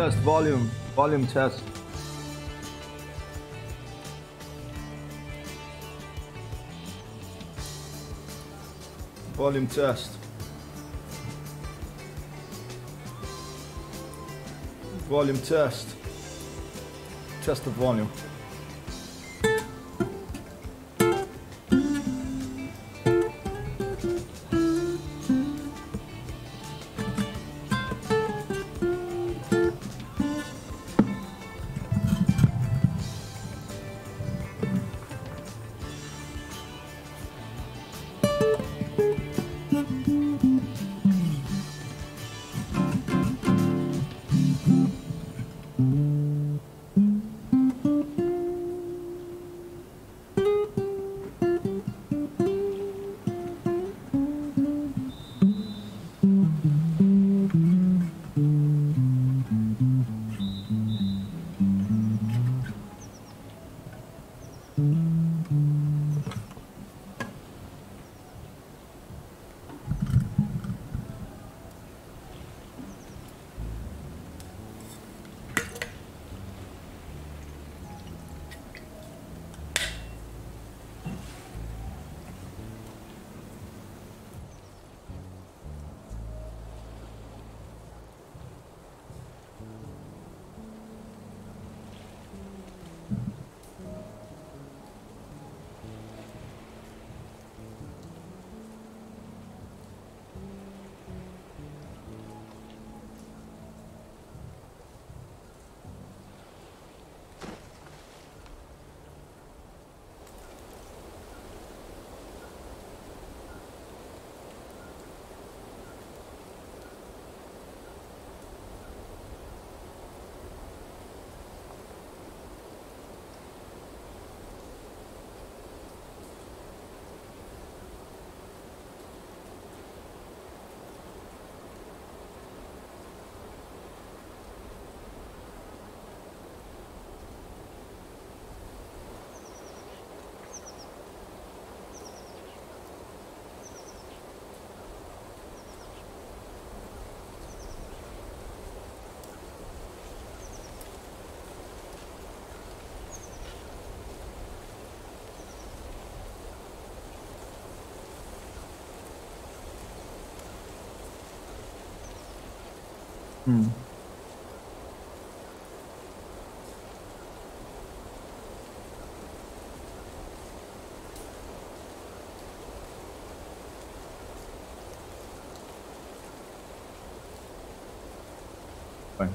Test volume. Volume test. Volume test. Volume test. Test the volume. Fine.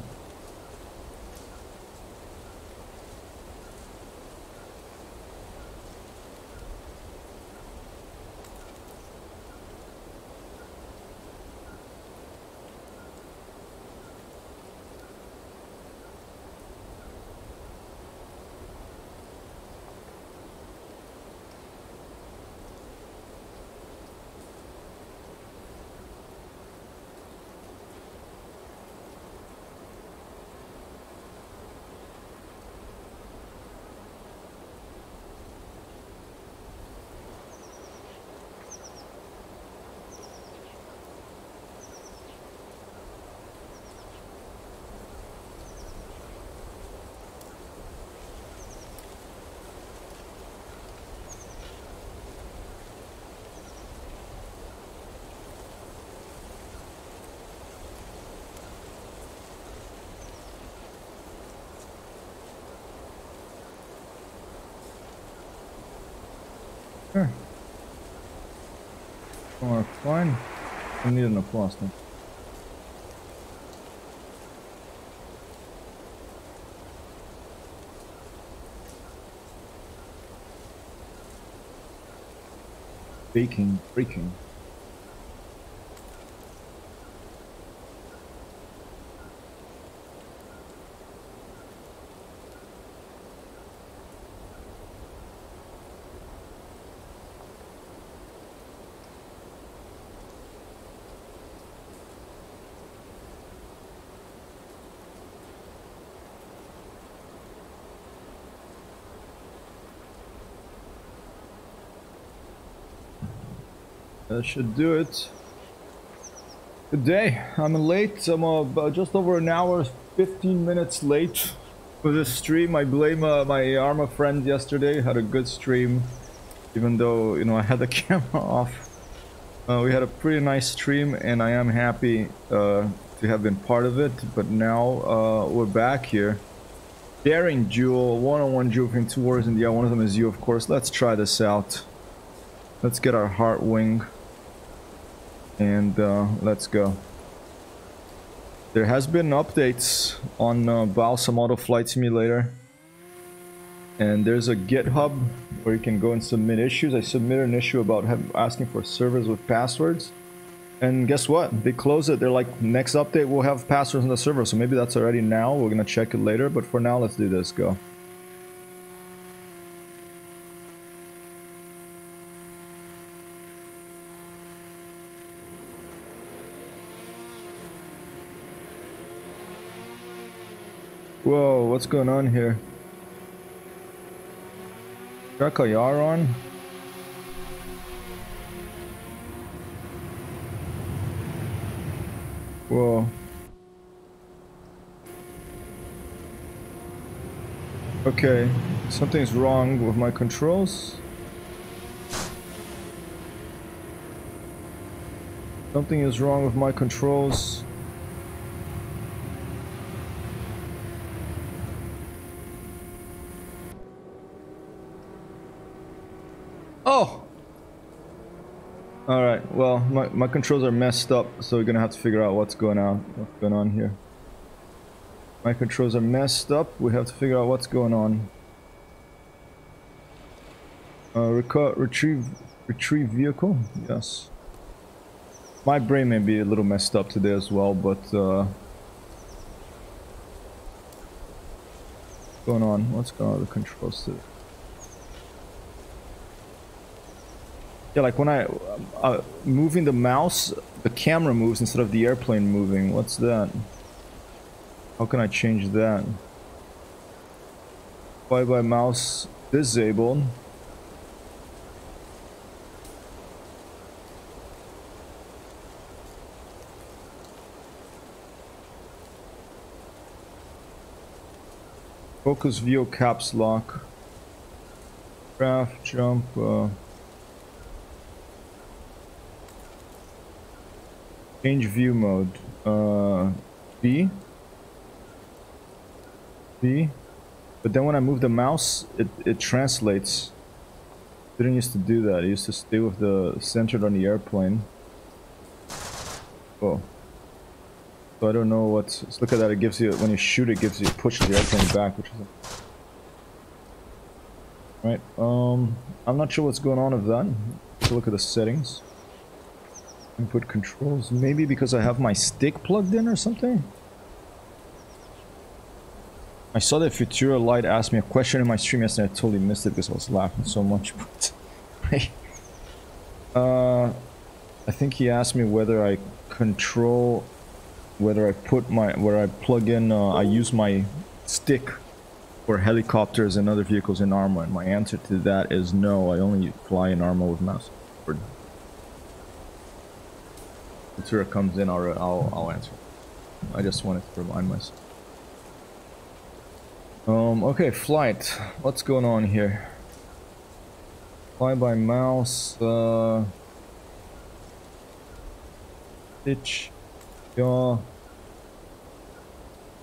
Sure. More fine. I need an applause now. Baking, breaking. That should do it. Good day. I'm late. I'm just over an hour, 15 minutes late for this stream. I blame my Arma friend yesterday. Had a good stream, even though, you know, I had the camera off. We had a pretty nice stream, and I am happy to have been part of it. But now we're back here. Daring duel, one-on-one duel between two warriors in the air. One of them is you, of course. Let's try this out. Let's get our heart wing. And let's go. There has been updates on Balsa Model Flight Simulator, and there's a GitHub where you can go and submit issues. I submitted an issue about asking for servers with passwords, and guess what? They close it. They're like, next update we'll have passwords on the server, so maybe that's already now. We're gonna check it later, but for now let's do this. Go. Whoa, what's going on here? Drakayar on? Whoa. Okay, something's wrong with my controls. Something is wrong with my controls. Oh! Alright, well, my controls are messed up, so we're gonna have to figure out what's going on here. My controls are messed up, we have to figure out what's going on. Retrieve vehicle? Yes. My brain may be a little messed up today as well, but what's going on? What's going on with the controls today? Yeah, like when I moving the mouse, the camera moves instead of the airplane moving. What's that? How can I change that? Fly by mouse disabled. Focus view caps lock. Craft jump. Change view mode. B. But then when I move the mouse, it translates. Didn't used to do that. It used to stay with the centered on the airplane. Oh. So I don't know what's. Let's look at that. It gives you, when you shoot, it pushes the airplane back, which is right. I'm not sure what's going on with that. Let's look at the settings. Input controls. Maybe because I have my stick plugged in or something? I saw that Futura Light asked me a question in my stream yesterday. I totally missed it because I was laughing so much. But I think he asked me whether I control, whether I put my, where I plug in, I use my stick for helicopters and other vehicles in Arma, and my answer to that is no. I only fly in Arma with mouse. Until it comes in, I'll answer. I just wanted to remind myself. Okay, flight. What's going on here? Fly by mouse. Pitch. Yaw. I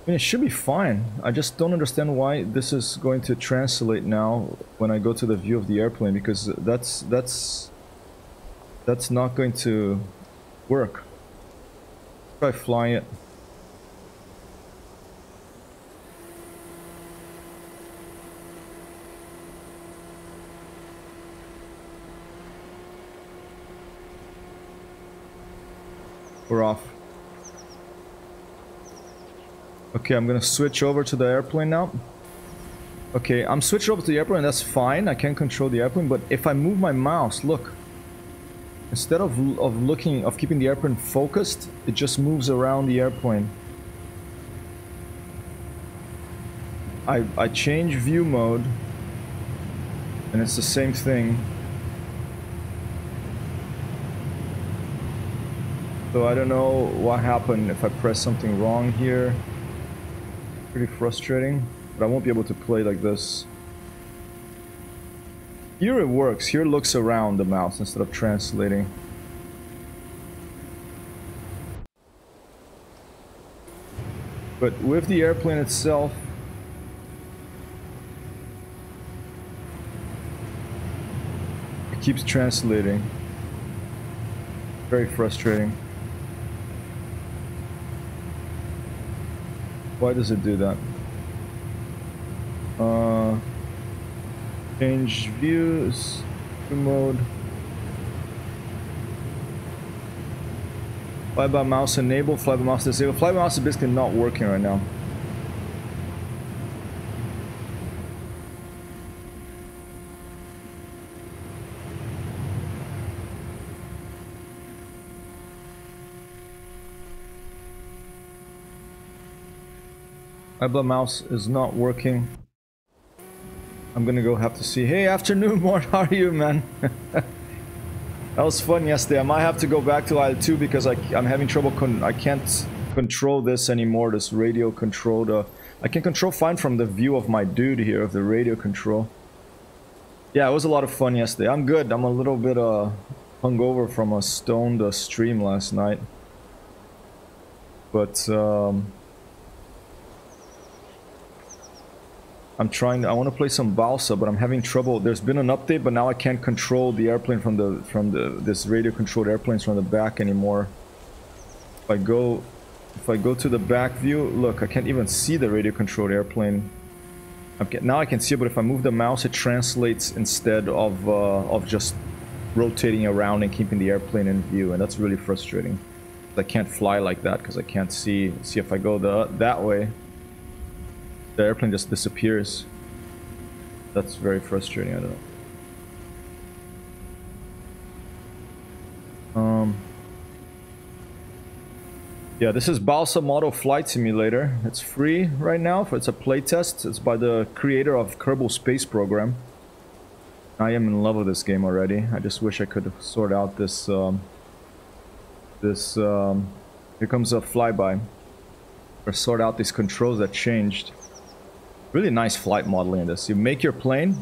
mean, it should be fine. I just don't understand why this is going to translate now when I go to the view of the airplane, because that's not going to work. Try flying it. We're off. Okay, I'm gonna switch over to the airplane now. Okay, I'm switching over to the airplane. That's fine. I can control the airplane, but if I move my mouse, look. Instead of keeping the airplane focused, it just moves around the airplane. I change view mode, and it's the same thing. So I don't know what happened if I press something wrong here. Pretty frustrating, but I won't be able to play like this. Here it works. Here it looks around the mouse instead of translating. But with the airplane itself, it keeps translating. Very frustrating. Why does it do that? Change views, view mode. Fly by mouse enable, fly by mouse disable. Fly by mouse is basically not working right now. Fly by mouse is not working. I'm gonna go have to see. Hey, afternoon, Mort. How are you, man? That was fun yesterday. I might have to go back to Isle 2 because I'm having trouble. I can't control this anymore. This radio control. I can control fine from the view of my dude here of the radio control. Yeah, it was a lot of fun yesterday. I'm good. I'm a little bit hungover from a stoned stream last night. But I want to play some Balsa, but I'm having trouble. There's been an update, but now I can't control the airplane from this radio controlled airplanes from the back anymore. If I go to the back view, look, I can't even see the radio controlled airplane. Now I can see it, but if I move the mouse, it translates instead of just rotating around and keeping the airplane in view, and that's really frustrating. I can't fly like that because I can't see. See, if I go that way, the airplane just disappears. That's very frustrating. I don't know. Yeah, this is Balsa Model Flight Simulator. It's free right now. It's a playtest. It's by the creator of Kerbal Space Program. I am in love with this game already. I just wish I could sort out this. Here comes a flyby. Or sort out these controls that changed. Really nice flight modeling in this. You make your plane.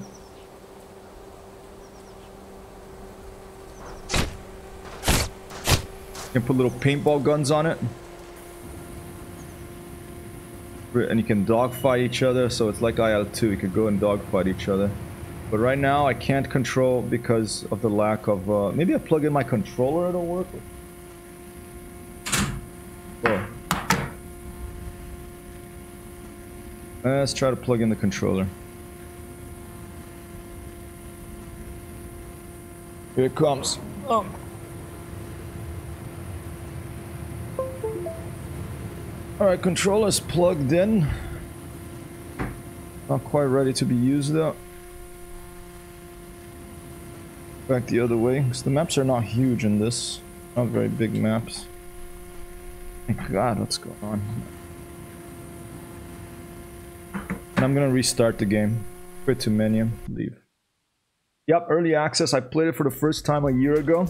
You can put little paintball guns on it. And you can dogfight each other, so it's like IL-2. You could go and dogfight each other. But right now I can't control because of the lack of... maybe I plug in my controller, it'll work. Whoa. Let's try to plug in the controller. Here it comes. Oh. Alright, controller's plugged in. Not quite ready to be used though. Back the other way, because the maps are not huge in this. Not very big maps. Thank God, what's going on? I'm gonna restart the game. Quit to menu, leave. Yep, early access. I played it for the first time a year ago.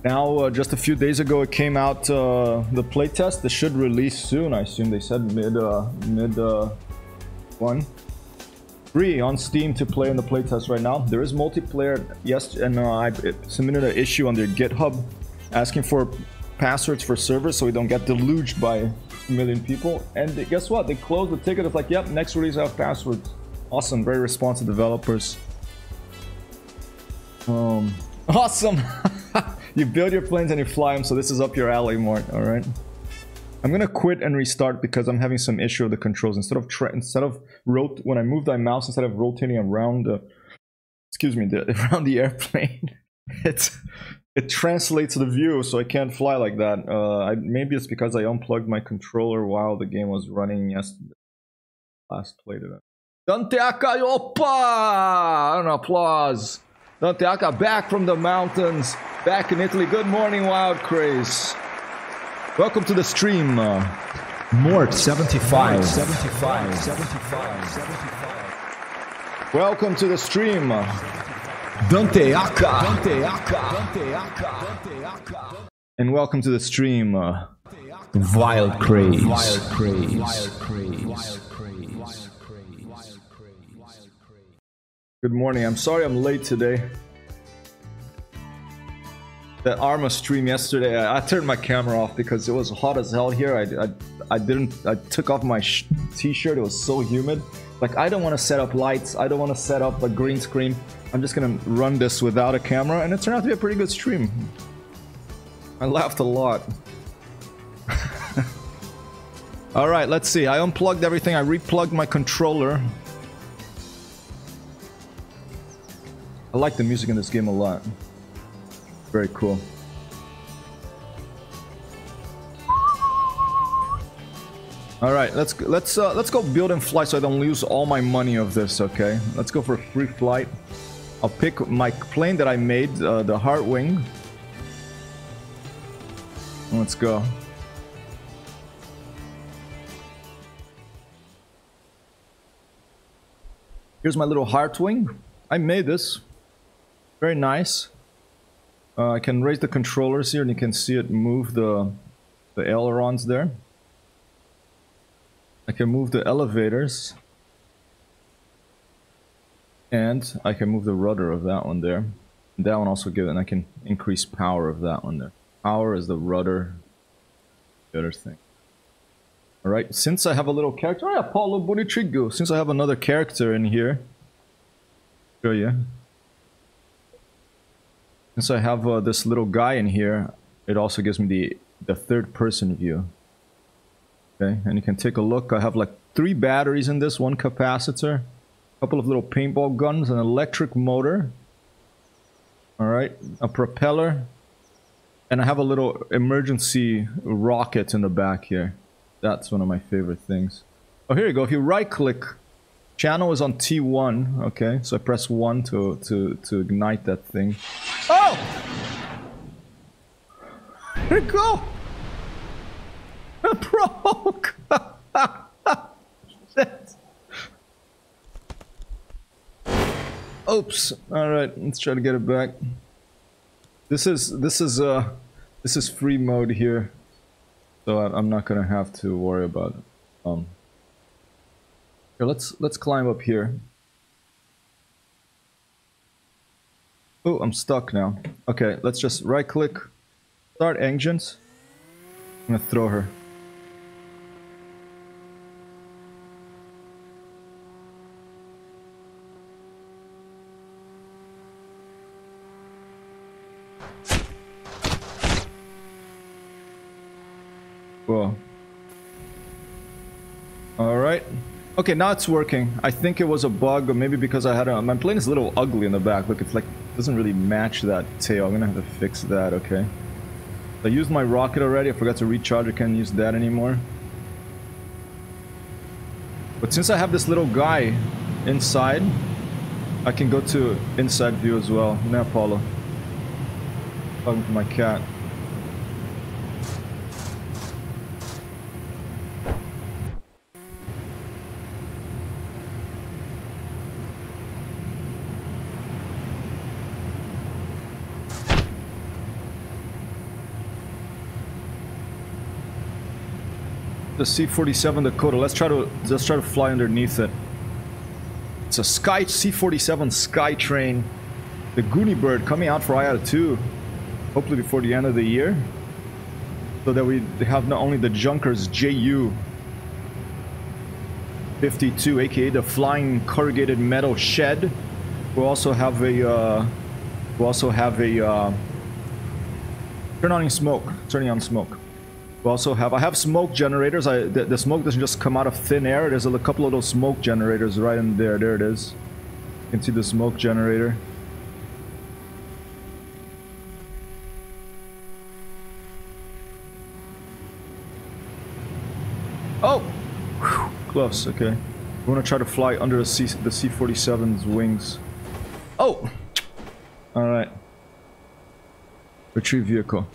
Now, just a few days ago, it came out, the playtest. It should release soon, I assume. They said mid one. Free on Steam to play in the playtest right now. There is multiplayer, yes, and I submitted an issue on their GitHub asking for passwords for servers so we don't get deluged by 2 million people. And guess what? They closed the ticket. It's like, yep, next release I have passwords. Awesome, very responsive developers. Awesome. You build your planes and you fly them, so this is up your alley, Mort. All right. I'm gonna quit and restart because I'm having some issue with the controls. When I move my mouse, instead of rotating around the, around the airplane, it translates the view, so I can't fly like that. Maybe it's because I unplugged my controller while the game was running yesterday. Last played it. Danteaka, opa! An applause. Danteaka back from the mountains, back in Italy. Good morning, Wild Craze. Welcome to the stream. Mort 75. Welcome to the stream. Danteaka. And welcome to the stream, Wild Craze. Good morning. I'm sorry I'm late today. The Arma stream yesterday, I turned my camera off because it was hot as hell here. I took off my t-shirt. It was so humid. Like, I don't want to set up lights. I don't want to set up a green screen. I'm just gonna run this without a camera, and it turned out to be a pretty good stream. I laughed a lot. Alright, let's see. I unplugged everything. I replugged my controller. I like the music in this game a lot. Very cool. Alright, let's go build and fly so I don't lose all my money of this, okay? Let's go for free flight. I'll pick my plane that I made, the Heartwing. Let's go. Here's my little Heartwing. I made this. Very nice. I can raise the controllers here and you can see it move the ailerons there. I can move the elevators. And I can move the rudder of that one there. And that one also gives, and I can increase power of that one there. Power is the rudder. The other thing. Alright, since I have a little character, oh yeah, Paulo Bonitrigo. Since I have another character in here, show you. Since I have this little guy in here, it also gives me the third person view. Okay, and you can take a look. I have like 3 batteries in this, 1 capacitor, a couple of little paintball guns, an electric motor. Alright, a propeller. And I have a little emergency rocket in the back here. That's one of my favorite things. Oh, here you go. If you right click, channel is on T1. Okay, so I press 1 to ignite that thing. Oh! Here you go! It broke! Shit. Oops. Alright, let's try to get it back. This is free mode here, so I'm not gonna have to worry about it. Here, let's climb up here. Oh, I'm stuck now. Okay, let's just right click, start engines. I'm gonna throw her. Whoa. Alright. Okay, now it's working. I think it was a bug, or maybe because I had a... My plane is a little ugly in the back. Look, it's like... doesn't really match that tail. I'm gonna have to fix that, okay. I used my rocket already. I forgot to recharge. I can't use that anymore. But since I have this little guy inside, I can go to inside view as well. Nah, Apollo. Talking to my cat. The C-47 Dakota. Let's try to fly underneath it. It's a C-47 Skytrain. The Goonie Bird coming out for IATA 2. Hopefully before the end of the year. So that we have not only the Junkers Ju-52, aka the Flying Corrugated Metal Shed. We'll also have a turning on smoke. We also have, I have smoke generators. The smoke doesn't just come out of thin air. There's a couple of those smoke generators right in there. There it is. You can see the smoke generator. Oh! Whew. Close, okay. We want to try to fly under the C-47's wings. Oh! Alright. Retrieve vehicle.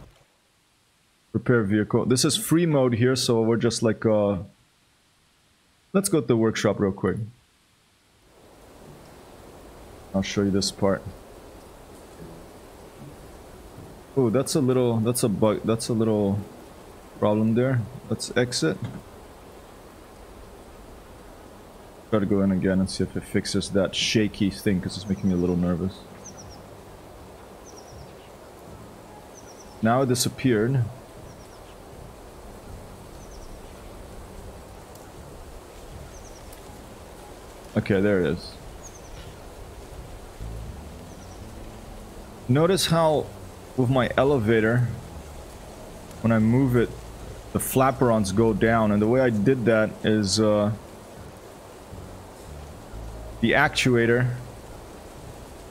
Prepare vehicle. This is free mode here, so we're just like, let's go to the workshop real quick. I'll show you this part. Oh, that's a little, that's a bug, that's a little problem there. Let's exit. Try to go in again and see if it fixes that shaky thing, because it's making me a little nervous. Now it disappeared. Okay, there it is. Notice how with my elevator, when I move it, the flaperons go down, and the way I did that is the actuator,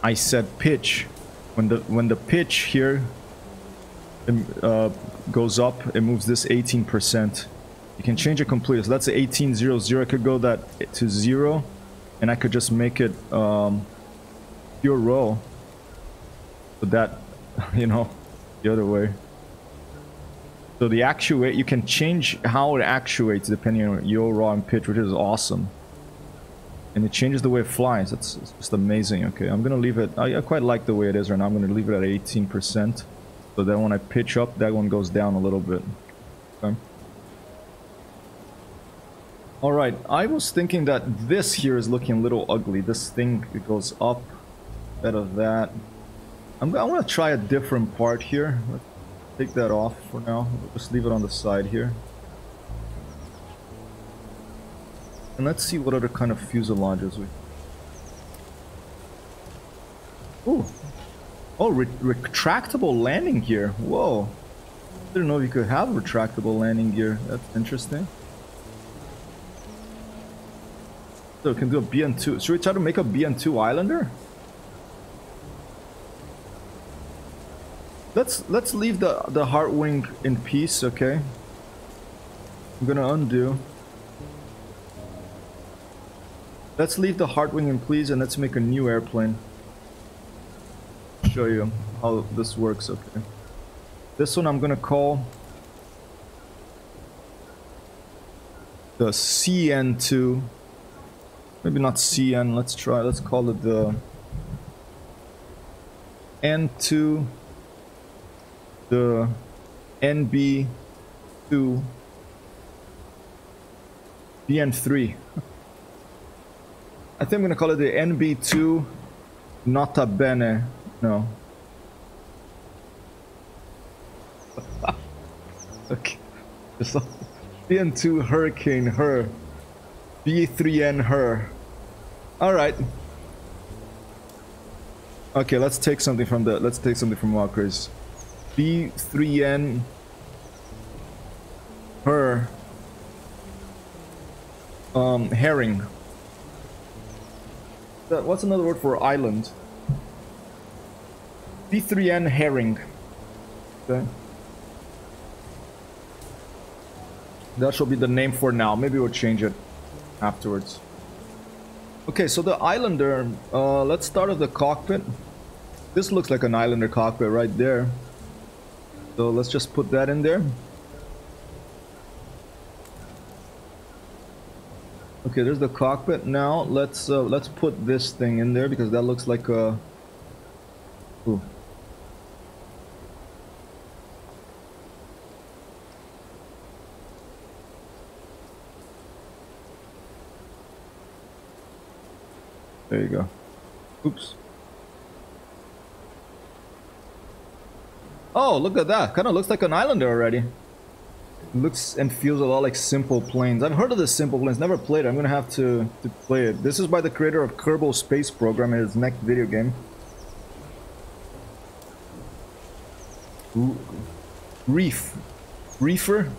I set pitch. When the pitch here goes up, it moves this 18%. You can change it completely. So that's 1800. I could go that to 0, and I could just make it pure roll. But that, you know, the other way. So the actuate, you can change how it actuates depending on your raw and pitch, which is awesome. And it changes the way it flies. It's just amazing. Okay, I'm gonna leave it. I quite like the way it is right now. I'm gonna leave it at 18%. So then when I pitch up, that one goes down a little bit. Okay. Alright, I was thinking that this here is looking a little ugly. This thing, it goes up instead of that. I want to try a different part here. Let's take that off for now. We'll just leave it on the side here. And let's see what other kind of fuselages we... Ooh. Oh, retractable landing gear. Whoa. Didn't know you could have retractable landing gear. That's interesting. So we can do a BN2. Should we try to make a BN2 Islander? Let's leave the heart wing in peace, okay? I'm gonna undo. Let's leave the heart wing in peace and let's make a new airplane. Show you how this works, okay? This one I'm gonna call the CN2. Maybe not CN, let's call it the N2, the NB2, BN3. I think I'm gonna call it the NB2 Nota Bene. No. Okay. BN2 Hurricane Her. B3N Her. Alright. Okay, let's take something from Walker's. B3N Her. Herring. What's another word for island? B3N Herring. Okay. That should be the name for now. Maybe we'll change it afterwards. Okay, so the Islander, let's start at the cockpit. This looks like an Islander cockpit right there. So let's just put that in there. Okay, there's the cockpit. Now let's put this thing in there because that looks like a... Ooh. There you go. Oops. Oh, look at that. Kind of looks like an Islander already. It looks and feels a lot like Simple Planes. I've heard of the Simple Planes, never played it. I'm gonna have to play it. This is by the creator of Kerbal Space Program in his next video game. Reefer?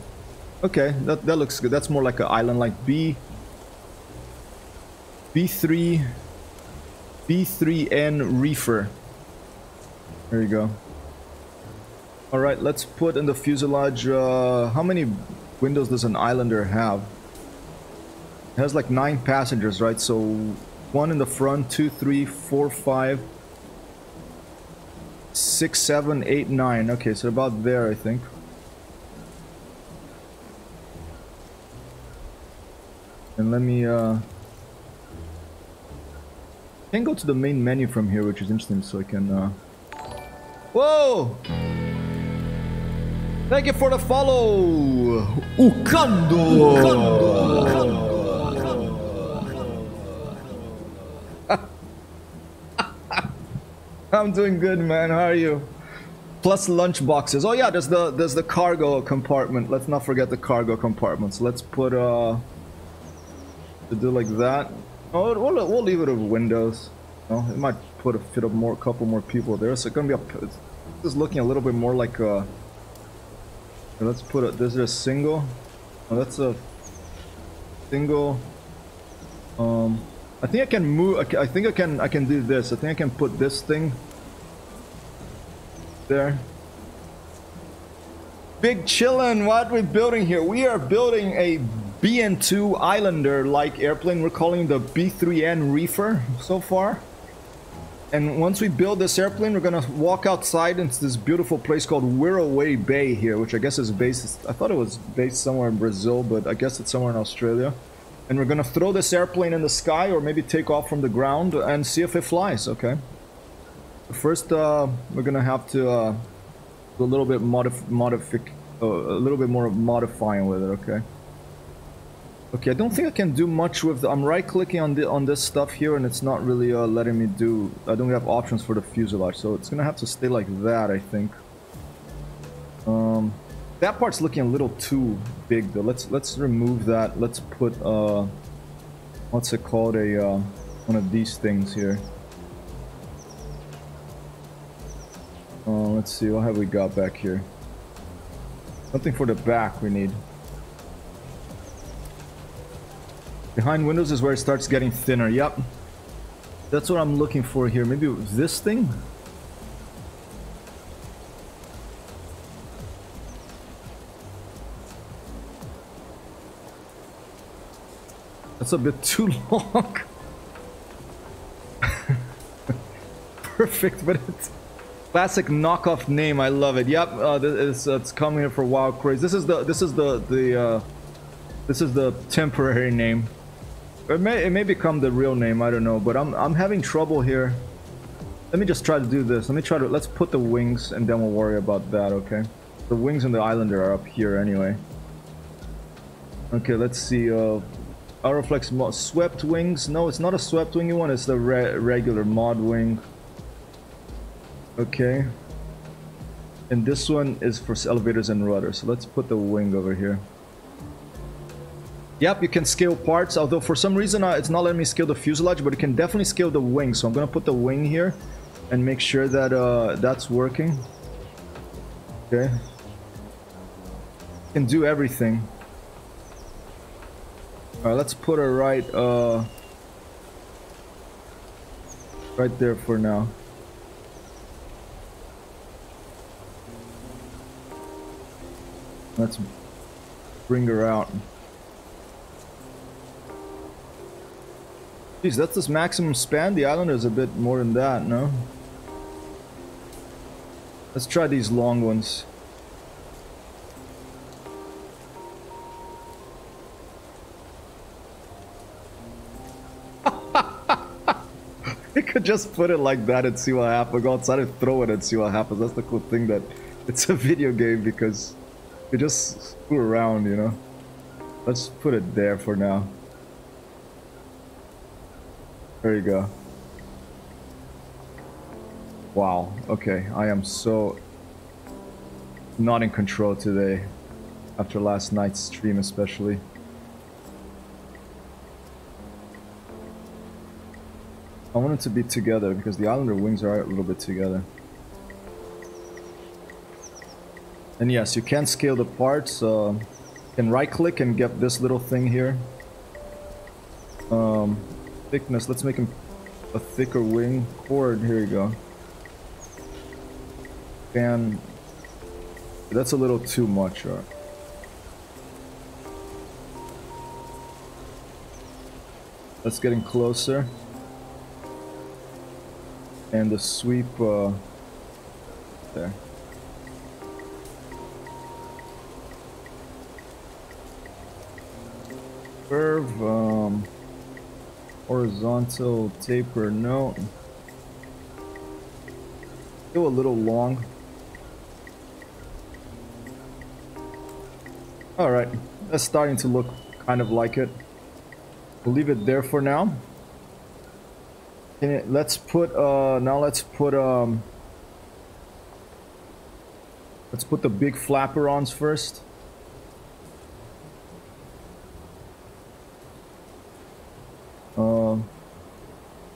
Okay, that looks good. That's more like an island, like B3N Reefer. There you go. Alright, let's put in the fuselage, how many windows does an Islander have? It has like 9 passengers, right? So 1 in the front, 2, 3, 4, 5, 6, 7, 8, 9. Okay, so about there, I think. And let me, can go to the main menu from here, which is interesting, so I can, Whoa! Thank you for the follow. Ukando. I'm doing good, man. How are you? Plus lunch boxes. Oh yeah, there's the cargo compartment. Let's not forget the cargo compartment. So let's put to do like that. Oh, we'll leave it with windows. No, it might fit a couple more people there. So it's gonna be this is looking a little bit more like let's put it. This is a single. Oh, that's a single. I think I can move. I think I can do this. I think I can put this thing there. Big chillin'. What are we building here? We are building a BN2 Islander-like airplane. We're calling the B3N Reefer so far. And once we build this airplane, we're gonna walk outside into this beautiful place called Wirraway Bay here, which I guess is based. I thought it was based somewhere in Brazil, but I guess it's somewhere in Australia. And we're gonna throw this airplane in the sky, or maybe take off from the ground and see if it flies. Okay. First, we're gonna have to do a little bit a little bit more modifying with it. Okay. Okay, I don't think I can do much with the. I'm right-clicking on this stuff here, and it's not really letting me do. I don't have options for the fuselage, so it's gonna have to stay like that, I think. That part's looking a little too big though. Let's remove that. Let's put what's it called, a one of these things here. Let's see, what have we got back here? Something for the back we need. Behind windows is where it starts getting thinner. Yep, that's what I'm looking for here. Maybe this thing. That's a bit too long. Perfect, but it's classic knockoff name. I love it. Yep, it's coming here for Wild Craze. This is the temporary name. It may become the real name. I don't know, but I'm having trouble here. Let me just try to do this. Let's put the wings and then we'll worry about that. Okay, the wings and the Islander are up here anyway. Okay, let's see. Aeroflex mod swept wings. No, it's not a swept wing you want, it's the regular mod wing. Okay. And this one is for elevators and rudders. So let's put the wing over here. Yep, you can scale parts, although for some reason it's not letting me scale the fuselage, but you can definitely scale the wing. So I'm gonna put the wing here and make sure that that's working. Okay. Can do everything. Alright, let's put her right there for now. Let's bring her out. Jeez, that's this maximum span. The Islander is a bit more than that, no? Let's try these long ones. You could just put it like that and see what happens. Go outside and throw it and see what happens. That's the cool thing, that it's a video game, because you just screw around, you know. Let's put it there for now. There you go. Wow, okay. I am so not in control today. After last night's stream especially. I want it to be together because the Islander wings are a little bit together. And yes, you can scale the parts. You can right click and get this little thing here. Thickness, let's make him a thicker wing. Chord, here you go. And that's a little too much. That's getting closer. And the sweep there. Curve, horizontal taper, no. Go a little long. All right, that's starting to look kind of like it. We'll leave it there for now. And let's put let's put the big flaperons first.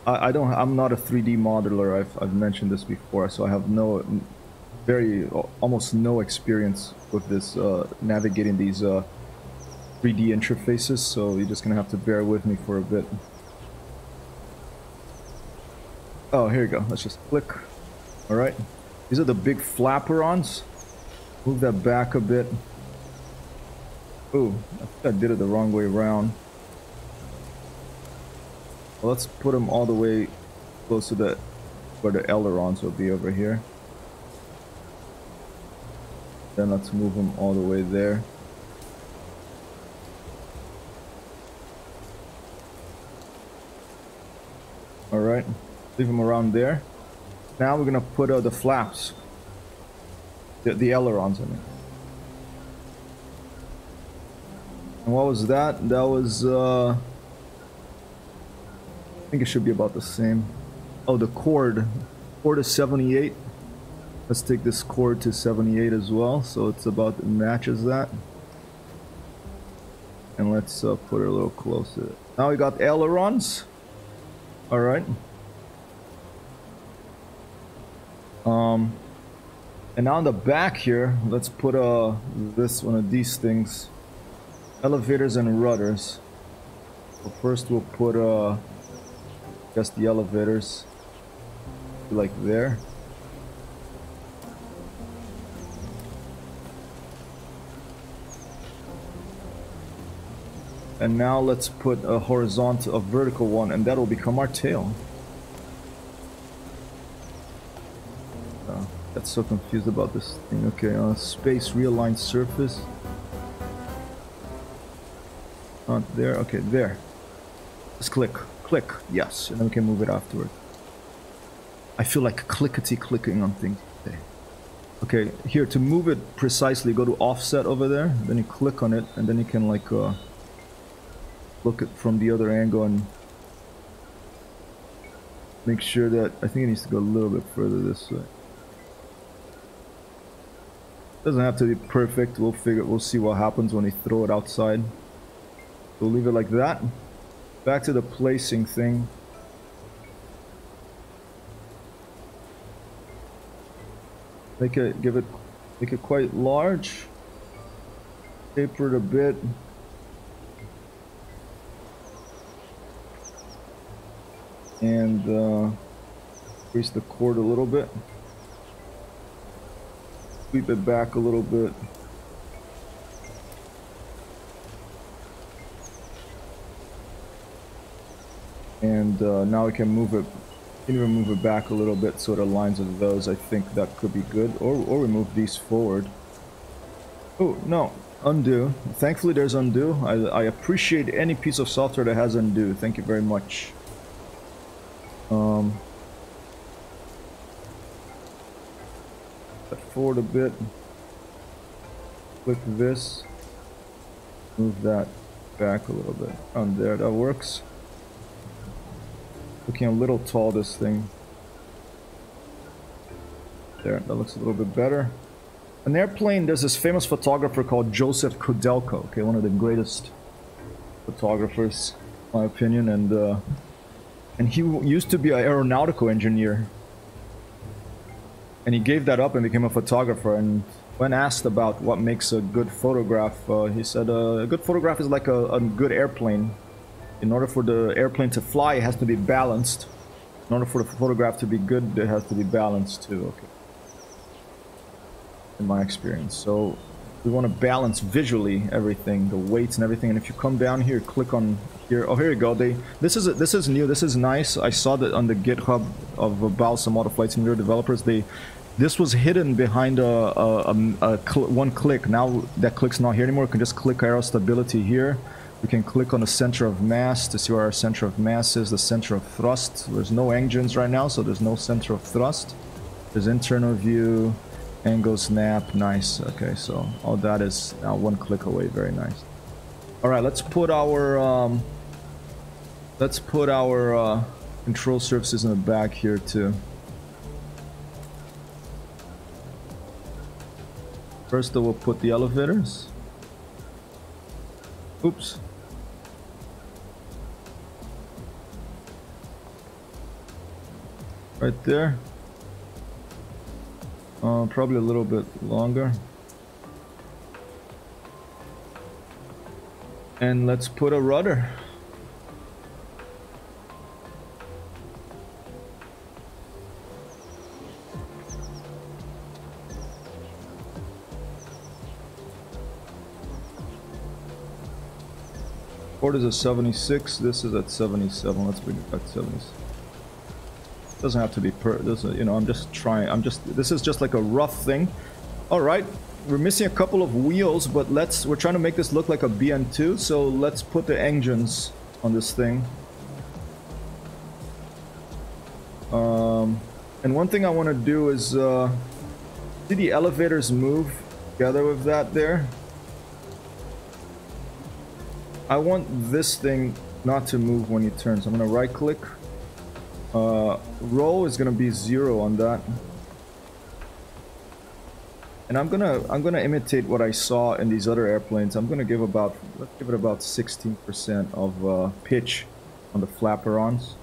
I'm not a 3D modeler. I've mentioned this before, so I have almost no experience with this navigating these 3D interfaces. So you're just gonna have to bear with me for a bit. Oh, here you go. Let's just click. All right. These are the big flaperons. Move that back a bit. Ooh, I think I did it the wrong way around. Well, let's put them all the way close to where the ailerons will be over here. Then let's move them all the way there. All right, leave them around there. Now we're gonna put the flaps, the ailerons in it. And what was that? That was I think it should be about the same. Oh, the cord is 78. Let's take this cord to 78 as well, so it's about it matches that. And let's put it a little closer. Now we got ailerons. All right. And now on the back here, let's put this one of these things, elevators and rudders. So first we'll put just the elevators, like there. And now let's put a horizontal, a vertical one, and that will become our tail. Got so confused about this thing. Okay, space realigned surface. Not there. Okay, there. Just click. Click. Yes, and then we can move it afterward. I feel like clicking on things today. Okay, here to move it precisely, go to offset over there. Then you click on it, and then you can like look at from the other angle and make sure that I think it needs to go a little bit further this way. Doesn't have to be perfect. We'll see what happens when we throw it outside. We'll leave it like that. Back to the placing thing. Make it quite large. Taper it a bit. And increase the cord a little bit. Sweep it back a little bit. And now we can move it. Can even move it back a little bit so it aligns with those. I think that could be good. Or we move these forward. Oh no, undo. Thankfully there's undo. I appreciate any piece of software that has undo. Thank you very much. Forward a bit. Click this. Move that back a little bit. On there, that works. Looking a little tall, this thing. There, that looks a little bit better. An airplane, there's this famous photographer called Joseph Kudelka, okay, one of the greatest photographers, in my opinion, and he used to be an aeronautical engineer. And he gave that up and became a photographer. And when asked about what makes a good photograph, he said a good photograph is like a good airplane. In order for the airplane to fly, it has to be balanced. In order for the photograph to be good, it has to be balanced too. Okay. In my experience. So we want to balance visually everything, the weights and everything. And if you come down here, click on here. Oh, here you go. This is new. This is nice. I saw that on the GitHub of Balsa Model Flight Simulator developers. This was hidden behind one click. Now that click's not here anymore. We can just click aero stability here. We can click on the center of mass to see where our center of mass is, the center of thrust. There's no engines right now, so there's no center of thrust. There's internal view. Angle snap, nice. Okay, so all that is now one click away. Very nice. All right, let's put our control surfaces in the back here too. First, we'll put the elevators. Oops. Right there. Probably a little bit longer. And let's put a rudder. Port is at 76. This is at 77. Let's bring it back to 76. Doesn't have to be you know, I'm just trying. This is just like a rough thing. All right, we're missing a couple of wheels, but we're trying to make this look like a BN2. So let's put the engines on this thing. And one thing I want to do is see the elevators move together with that there. I want this thing not to move when you turn. So I'm gonna right click. Roll is gonna be 0 on that, and I'm gonna imitate what I saw in these other airplanes. I'm gonna give let's give it about 16% of pitch on the flaperons.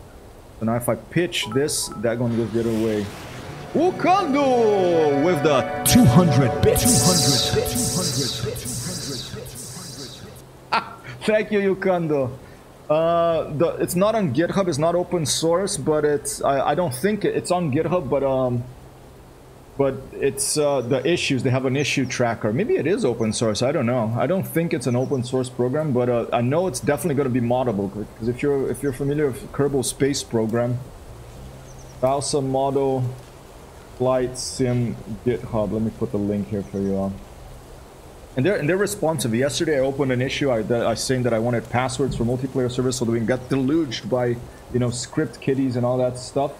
So now if I pitch this, that gonna go the other way. Ukando with the 200 bits. 200 bits. Thank you, Ukando. It's not on GitHub. It's not open source, but I don't think it's on GitHub. But it's the issues. They have an issue tracker. Maybe it is open source. I don't know. I don't think it's an open source program, but I know it's definitely going to be moddable. Because if you're familiar with Kerbal Space Program, Balsa Model Flight Sim GitHub. Let me put the link here for you all. And they're responsive. Yesterday I opened an issue I saying that I wanted passwords for multiplayer service so that we can get deluged by, you know, script kiddies and all that stuff.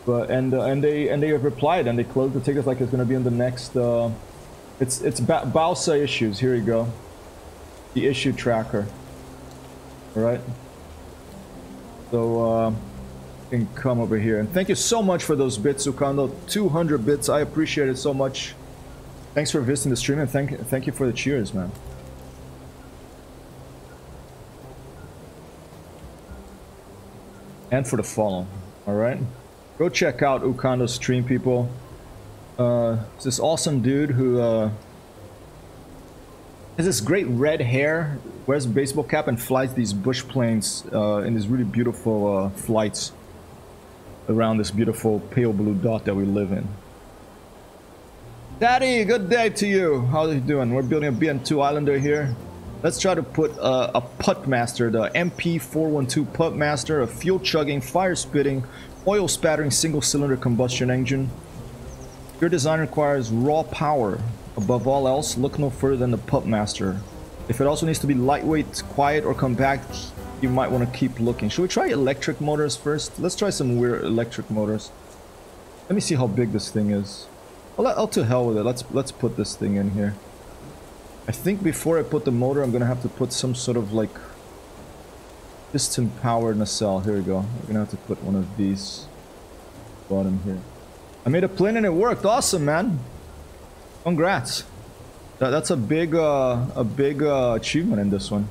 But and they have replied and they closed the tickets like it's going to be in the next. It's Balsa issues. Here you go. The issue tracker. All right. So you can come over here and thank you so much for those bits, Ukando. 200 bits. I appreciate it so much. Thanks for visiting the stream and thank you for the cheers, man. And for the follow. Alright? Go check out Ukando's stream, people. It's this awesome dude who has this great red hair, wears a baseball cap and flies these bush planes in these really beautiful flights around this beautiful pale blue dot that we live in. Daddy, good day to you. How are you doing? We're building a BN2 Islander here. Let's try to put a Putt Master, the MP412 Putt Master, a fuel chugging, fire spitting, oil spattering single cylinder combustion engine. Your design requires raw power. Above all else, look no further than the Putt Master. If it also needs to be lightweight, quiet, or compact, you might want to keep looking. Should we try electric motors first? Let's try some weird electric motors. Let me see how big this thing is. Well, to hell with it. Let's put this thing in here. I think before I put the motor, I'm gonna have to put some sort of like piston powered nacelle. Here we go. I'm gonna have to put one of these bottom here. I made a plane and it worked. Awesome, man. Congrats. That's a big achievement in this one.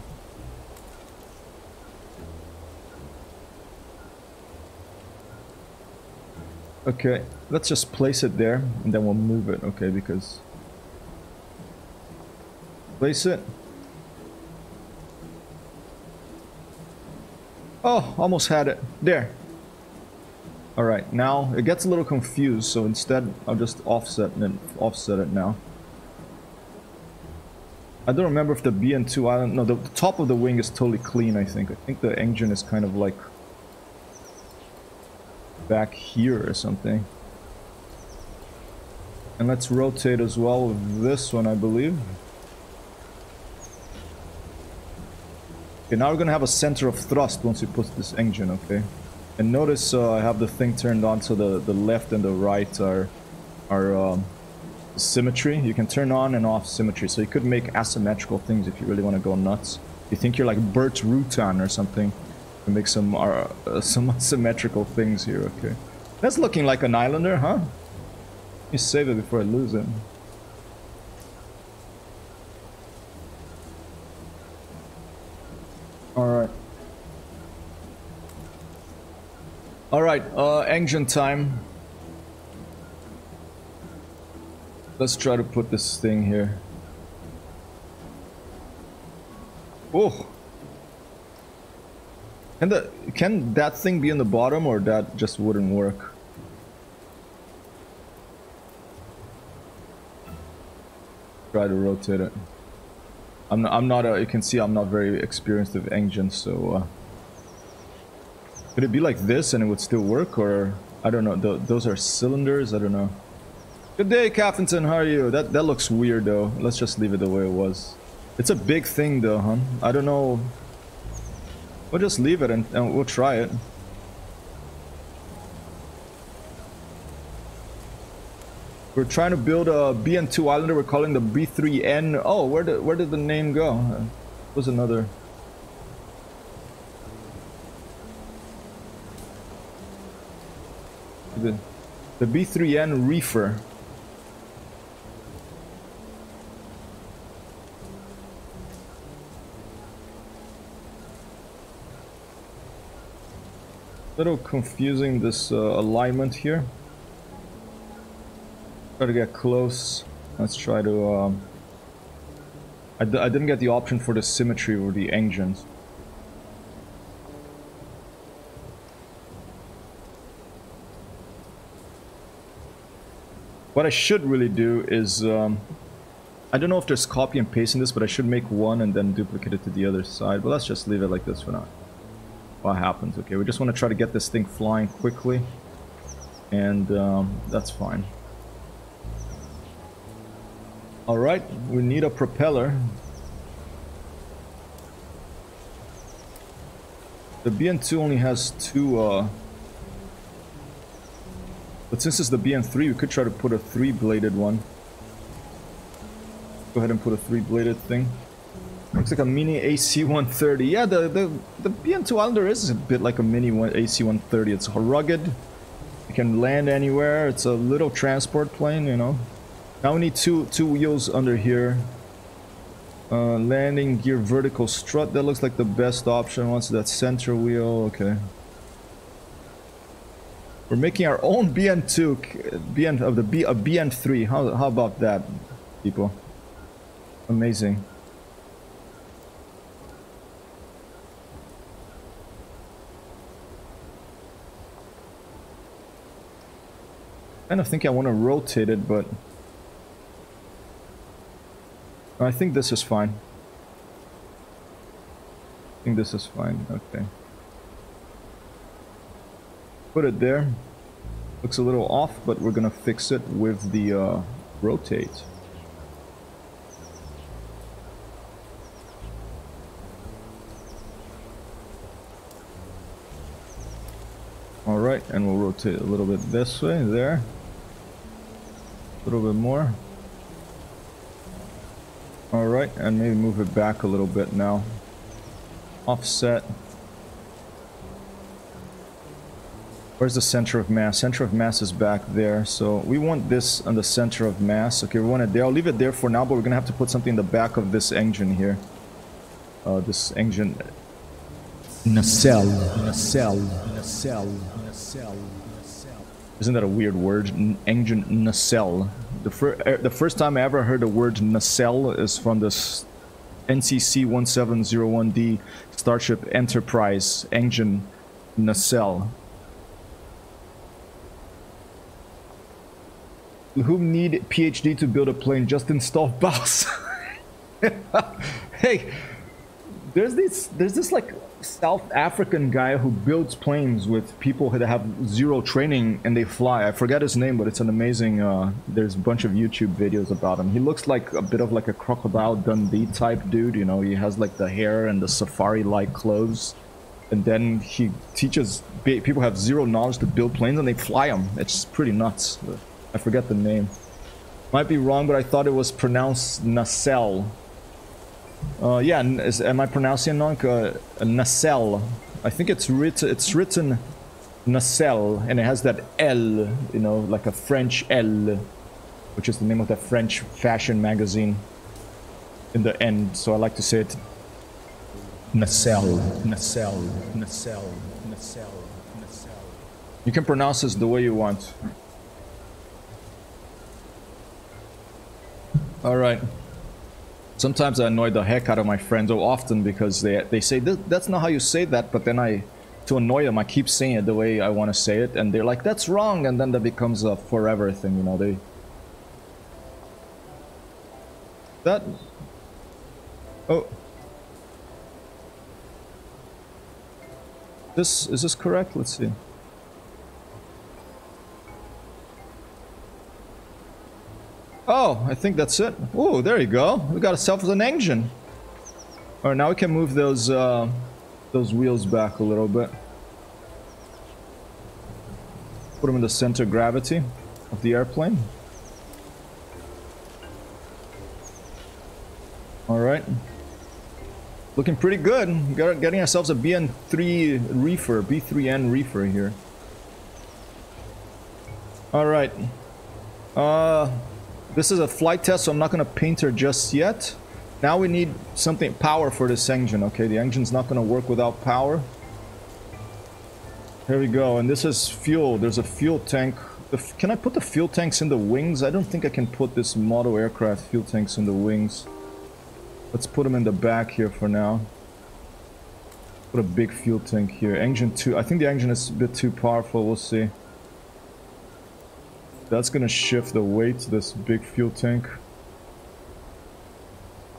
Okay, let's just place it there and then we'll move it, okay, because... Place it. Oh, almost had it. There. Alright, now it gets a little confused, so instead I'll just offset it now. I don't remember if the BN2 Island... No, the top of the wing is totally clean, I think. I think the engine is kind of like... back here or something. And let's rotate as well with this one, I believe. Okay, now we're gonna have a center of thrust once we put this engine, okay? And notice I have the thing turned on so the left and the right are symmetry. You can turn on and off symmetry, so you could make asymmetrical things if you really want to go nuts. You think you're like Bert Rutan or something. You can make some asymmetrical things here. Okay, that's looking like an islander, huh? Let me save it before I lose it. Alright. Alright, engine time. Let's try to put this thing here. Oh! Can that thing be in the bottom, or that just wouldn't work? Try to rotate it. I'm not you can see I'm not very experienced with engines, so could it be like this and it would still work, or I don't know. Those are cylinders. I don't know. Good day, Caffington. How are you? That looks weird though. Let's just leave it the way it was. It's a big thing though, huh? I don't know. We'll just leave it and we'll try it. We're trying to build a BN2 Islander. We're calling the B3N. Oh, where did the name go? Was another. The B3N Reefer. Little confusing, this alignment here. Try to get close. Let's try to I didn't get the option for the symmetry or the engines. What I should really do is I don't know if there's copy and paste in this, but I should make one and then duplicate it to the other side. But let's just leave it like this for now. What happens? Okay, we just want to try to get this thing flying quickly, and that's fine. Alright, we need a propeller. The BN2 only has two, but since it's the BN3, we could try to put a 3-bladed one. Go ahead and put a 3-bladed thing. Looks like a mini AC-130. Yeah, the BN2 Islander is a bit like a mini AC-130. It's rugged. It can land anywhere. It's a little transport plane, you know. Now we need two wheels under here. Landing gear vertical strut. That looks like the best option. What's that center wheel? Okay. We're making our own BN2, a BN3. How about that, people? Amazing. I kind of think I want to rotate it, but I think this is fine. I think this is fine. Okay. Put it there. Looks a little off, but we're gonna fix it with the rotate. Alright, and we'll rotate a little bit this way, there. A little bit more. Alright, and maybe move it back a little bit now. Offset. Where's the center of mass? Center of mass is back there, so we want this on the center of mass. Okay, we want it there. I'll leave it there for now, but we're gonna have to put something in the back of this engine here. This engine... Nacelle. Isn't that a weird word? Engine nacelle. The first time I ever heard the word nacelle is from this NCC 1701D Starship Enterprise engine nacelle. Who need PhD to build a plane? Just install Balsa. Hey, there's this like South African guy who builds planes with people that have zero training and they fly. I forget his name, but it's an amazing, there's a bunch of YouTube videos about him. He looks like a bit of like a Crocodile Dundee type dude, you know, he has like the hair and the safari-like clothes. And then he teaches people who have zero knowledge to build planes and they fly them. It's pretty nuts. I forget the name. Might be wrong, but I thought it was pronounced nacelle. Yeah, am I pronouncing it wrong? Nacelle. I think it's written nacelle, and it has that L, you know, like a French L, which is the name of that French fashion magazine in the end. So I like to say it nacelle, nacelle, nacelle, nacelle, nacelle. You can pronounce this the way you want. All right. Sometimes I annoy the heck out of my friends, or often, because they say that's not how you say that, but then to annoy them, I keep saying it the way I want to say it, and they're like, that's wrong, and then that becomes a forever thing, you know. Oh, is this correct? Let's see. Oh, I think that's it. Oh, there you go. We got ourselves an engine. All right, now we can move those wheels back a little bit. Put them in the center of gravity of the airplane. All right. Looking pretty good. Getting ourselves a BN3 reefer, B3N reefer here. All right. This is a flight test, so I'm not going to paint her just yet. Now we need something, power for this engine, okay? The engine's not going to work without power. Here we go, and this is fuel. There's a fuel tank. Can I put the fuel tanks in the wings? I don't think I can put this model aircraft fuel tanks in the wings. Let's put them in the back here for now. Put a big fuel tank here. Engine 2. I think the engine is a bit too powerful. We'll see. That's gonna shift the weight to this big fuel tank.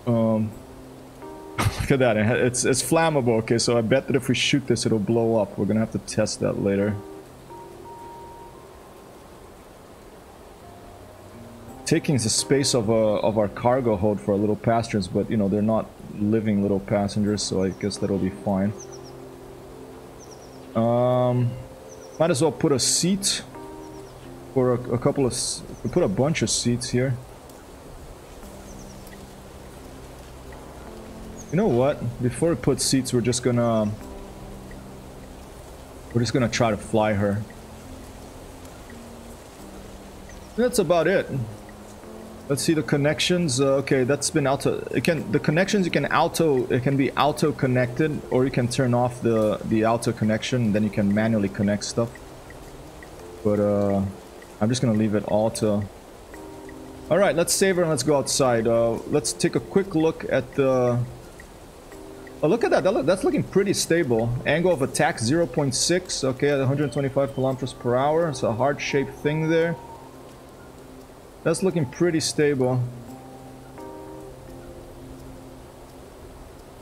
Look at that. It's flammable. Okay, so I bet that if we shoot this, it'll blow up. We're gonna have to test that later. Taking the space of our cargo hold for our little passengers, but you know, they're not living little passengers, so I guess that'll be fine. Might as well put a seat for a couple of... We put a bunch of seats here. You know what? Before we put seats, we're just gonna try to fly her. That's about it. Let's see the connections. Okay, that's been auto. The connections you can it can be auto connected, or you can turn off the auto connection, and then you can manually connect stuff. But I'm just gonna leave it auto. All right, let's save her and let's go outside. Let's take a quick look at the. Oh, look at that. That's looking pretty stable. Angle of attack 0.6. Okay, at 125 kilometers per hour. It's a heart-shaped thing there. That's looking pretty stable.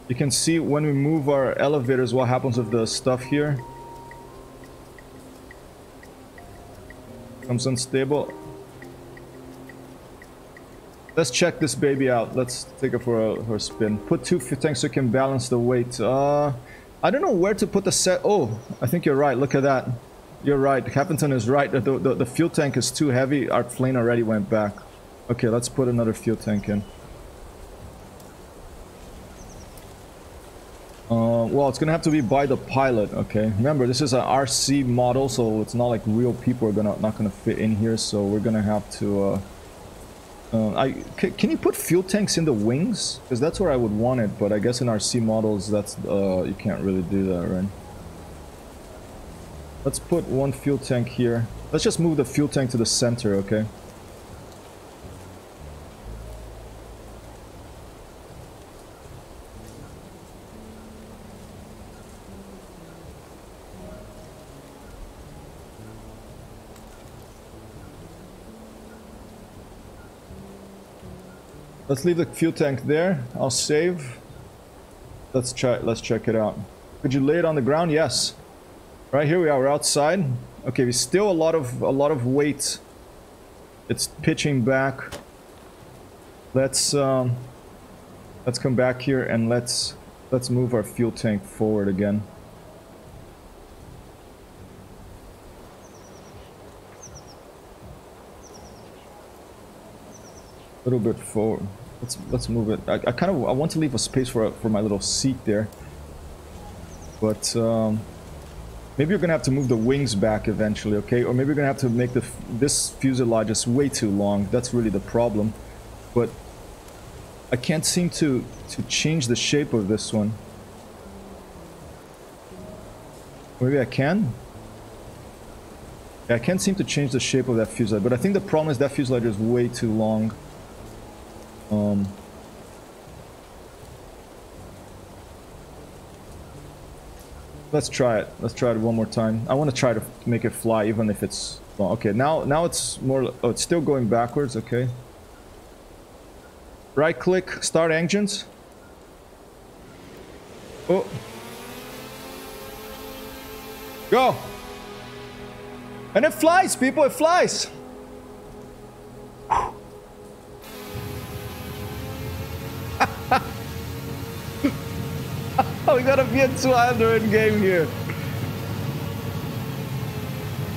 You can see when we move our elevators what happens with the stuff here. Comes unstable. Let's check this baby out. Let's take her for her spin. Put 2 fuel tanks so you can balance the weight. I don't know where to put the set. Oh, I think you're right. Look at that. You're right. Captain is right. The fuel tank is too heavy. Our plane already went back. Okay, let's put another fuel tank in. Well, it's gonna have to be by the pilot. Okay. Remember, this is an RC model, so it's not like real people are not gonna fit in here. So we're gonna have to. Can you put fuel tanks in the wings? Because that's where I would want it. But I guess in RC models, that's you can't really do that, right? Let's put 1 fuel tank here. Let's just move the fuel tank to the center, okay? Let's leave the fuel tank there. I'll save. Let's check it out. Could you lay it on the ground? Yes. Right, here we are, we're outside. Okay, we still a lot of weight. It's pitching back. Let's come back here and let's move our fuel tank forward again. little bit forward. Let's move it. I kind of want to leave a space for my little seat there. But maybe you're gonna have to move the wings back eventually, okay? Or maybe you're gonna have to make this fuselage is way too long. That's really the problem. But I can't seem to change the shape of this one. Maybe I can? Yeah, I can't seem to change the shape of that fuselage, but I think the problem is that fuselage is way too long. Let's try it. Let's try it one more time. I want to try to make it fly, even if it's... Well, okay, now it's more... Oh, it's still going backwards, okay. Right click, start engines. Oh. Go! And it flies, people, it flies! Oh, we got a V200 in game here.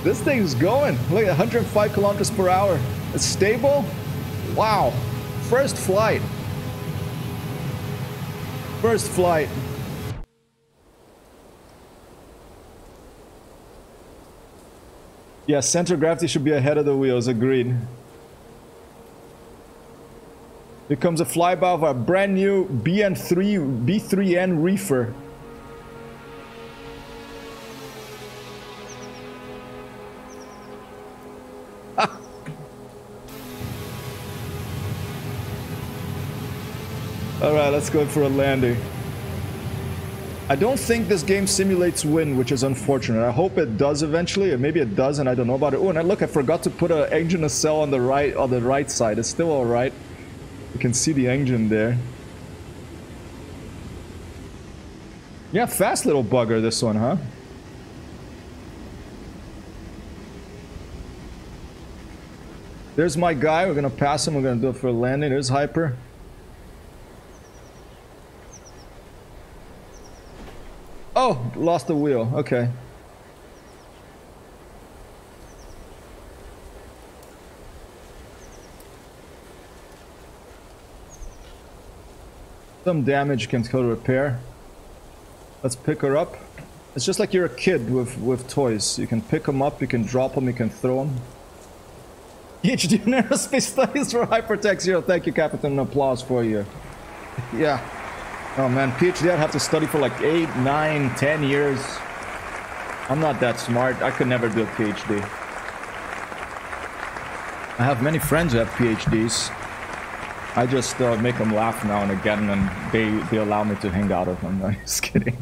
This thing's going. Look at 105 kilometers per hour. It's stable. Wow. First flight. First flight. Yeah, center of gravity should be ahead of the wheels. Agreed. Here comes a flyby of a brand new B3N reefer. Alright, let's go for a landing. I don't think this game simulates wind, which is unfortunate. I hope it does eventually, or maybe it does and I don't know about it. Oh, and look, I forgot to put an engine nacelle on the right side. It's still alright. You can see the engine there. Yeah, fast little bugger, this one, huh? There's my guy. We're gonna pass him. We're gonna do it for a landing. There's Hyper. Oh, lost the wheel. Okay. Some damage can go to repair. Let's pick her up. It's just like you're a kid with toys. You can pick them up, you can drop them, you can throw them. PhD in Aerospace Studies for Hypertech Zero. Thank you, Captain. An applause for you. Yeah. Oh man, PhD I'd have to study for like 8, 9, 10 years. I'm not that smart. I could never do a PhD. I have many friends who have PhDs. I just make them laugh now and again, and they allow me to hang out with them. No, just kidding.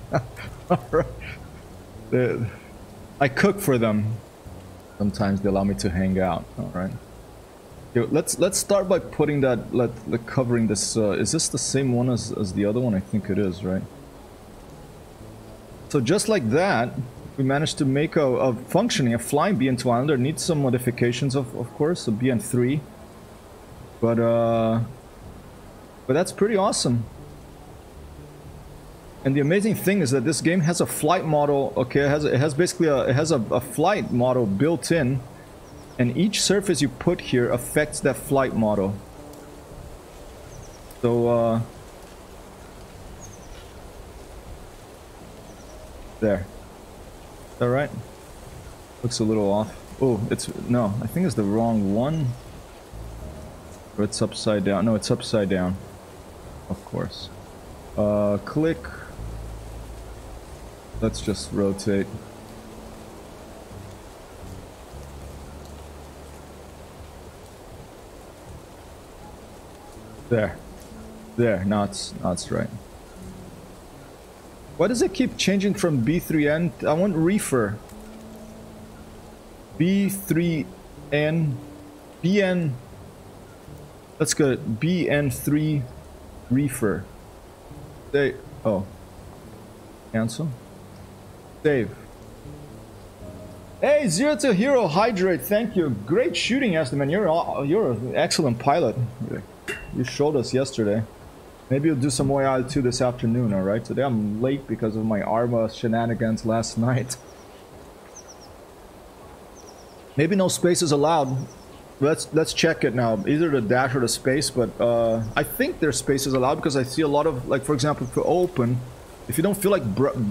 I cook for them. Sometimes they allow me to hang out. All right. Yo, let's start by putting that, covering this. Is this the same one as the other one? I think it is, right? So just like that, we managed to make a functioning, a flying BN200. Needs some modifications, of course, a BN3. But that's pretty awesome. And the amazing thing is that this game has a flight model. Okay, it has basically a flight model built in, and each surface you put here affects that flight model. So there. All right. Looks a little off. Oh, no. I think it's the wrong one. Or it's upside down. No, it's upside down. Of course. Click. Let's just rotate. There. There. Now it's right. Why does it keep changing from B3N? I want reefer. B3N. BN. Let's go BN3 reefer. Oh. Cancel. Save. Hey, Zero to Hero Hydrate, thank you. Great shooting, Esteban. You're an excellent pilot. You showed us yesterday. Maybe you'll do some more IL-2 this afternoon, alright? Today I'm late because of my ARMA shenanigans last night. Maybe no spaces allowed. Let's check it now. Either the dash or the space, but I think there's spaces allowed because I see a lot of, like, for example, for open, if you don't feel like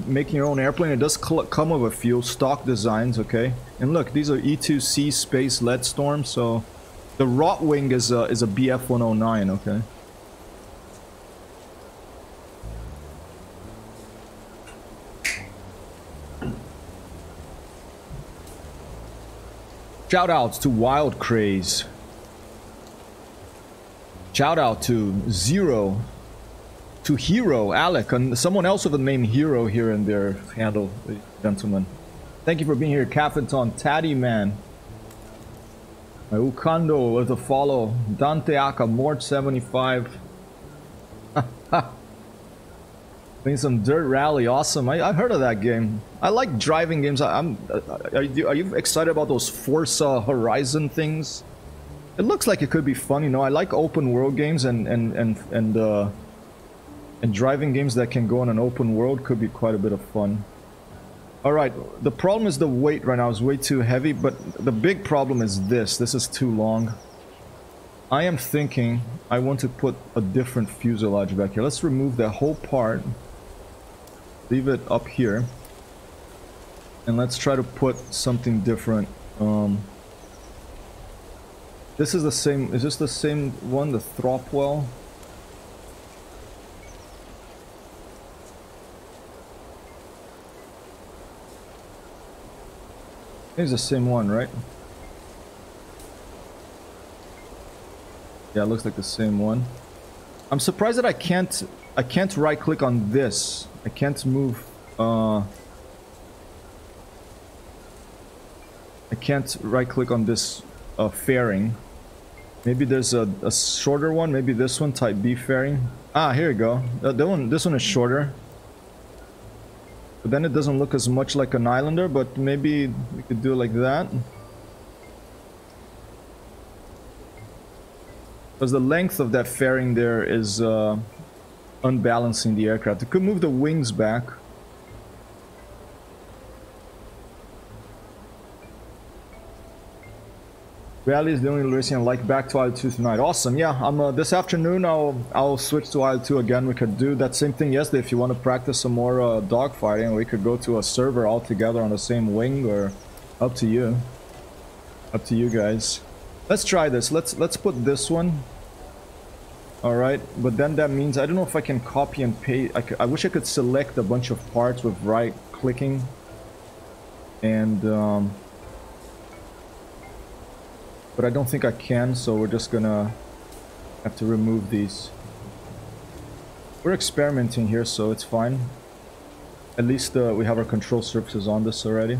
making your own airplane, it does come with a few stock designs, okay? And look, these are E2C Space LED Storm, so the rot wing is a BF-109, okay? Shoutouts to Wild Craze. Shoutout to Zero. To Hero, Alec, and someone else with the name Hero here in their handle, gentlemen. Thank you for being here, Caffenton, Tatty Man. Ukando with a follow. Dante Aka, Mort 75. Playing some Dirt Rally, awesome. I've heard of that game. I like driving games. Are you excited about those Forza Horizon things? It looks like it could be fun, you know. I like open world games and driving games that can go on an open world could be quite a bit of fun. Alright, the problem is the weight right now is way too heavy, but the big problem is this. This is too long. I am thinking I want to put a different fuselage back here. Let's remove that whole part. Leave it up here. And let's try to put something different. This is the same, is this the same one, the Thropwell? It's the same one, right? Yeah, it looks like the same one. I'm surprised that I can't right click on this. I can't move I can't right click on this fairing. Maybe there's a shorter one, maybe this one, type B fairing. Ah, here we go. This one is shorter. But then it doesn't look as much like an Islander, but maybe we could do it like that. Because the length of that fairing there is unbalancing the aircraft. It could move the wings back. Rally is the only racing I like. Back to IL-2 tonight. Awesome. Yeah, I'm this afternoon I'll switch to IL-2 again. We could do that same thing yesterday if you want to practice some more dogfighting. We could go to a server all together on the same wing, or up to you. Up to you guys. Let's try this. Let's put this one. All right, but then that means I don't know if I can copy and paste. I wish I could select a bunch of parts with right clicking. And but I don't think I can, so we're just gonna have to remove these. We're experimenting here, so it's fine. At least we have our control surfaces on this already.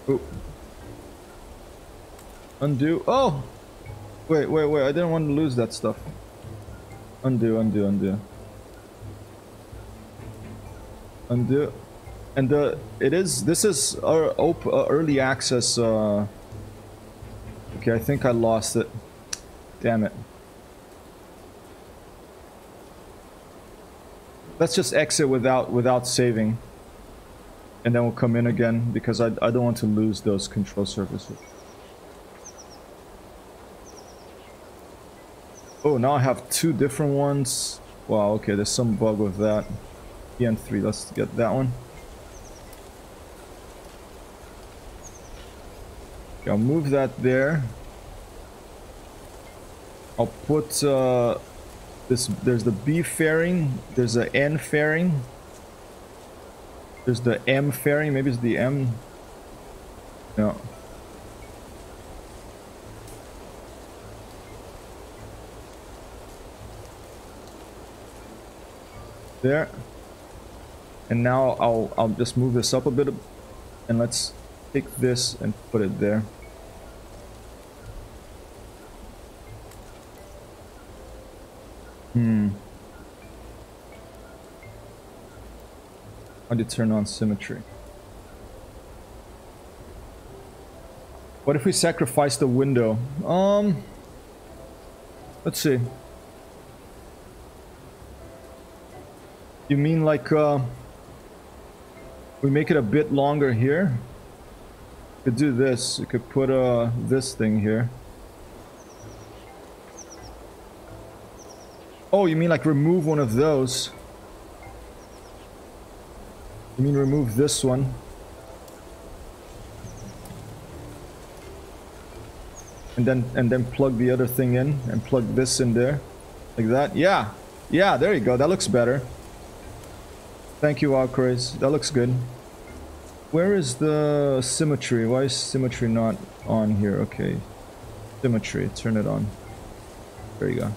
Ooh. Undo. Oh! Wait, I didn't want to lose that stuff. Undo. Undo. And this is our early access. Okay, I think I lost it. Damn it. Let's just exit without saving, and then we'll come in again because I don't want to lose those control surfaces. Oh, now I have two different ones. Wow. Okay, there's some bug with that. EN3. Let's get that one. Okay, I'll move that there. I'll put this. There's the B fairing. There's the N fairing. There's the M fairing. Maybe it's the M. No. There. And now I'll just move this up a bit, and let's take this and put it there. How do you turn on symmetry? What if we sacrifice the window? Let's see. You mean like We make it a bit longer here. Could do this. We could put this thing here. Oh, you mean like remove one of those? You mean remove this one? And then plug the other thing in and plug this in there. Like that? Yeah. Yeah, there you go. That looks better. Thank you, Alcraze. That looks good. Where is the symmetry? Why is symmetry not on here? Okay. Symmetry. Turn it on. There you go.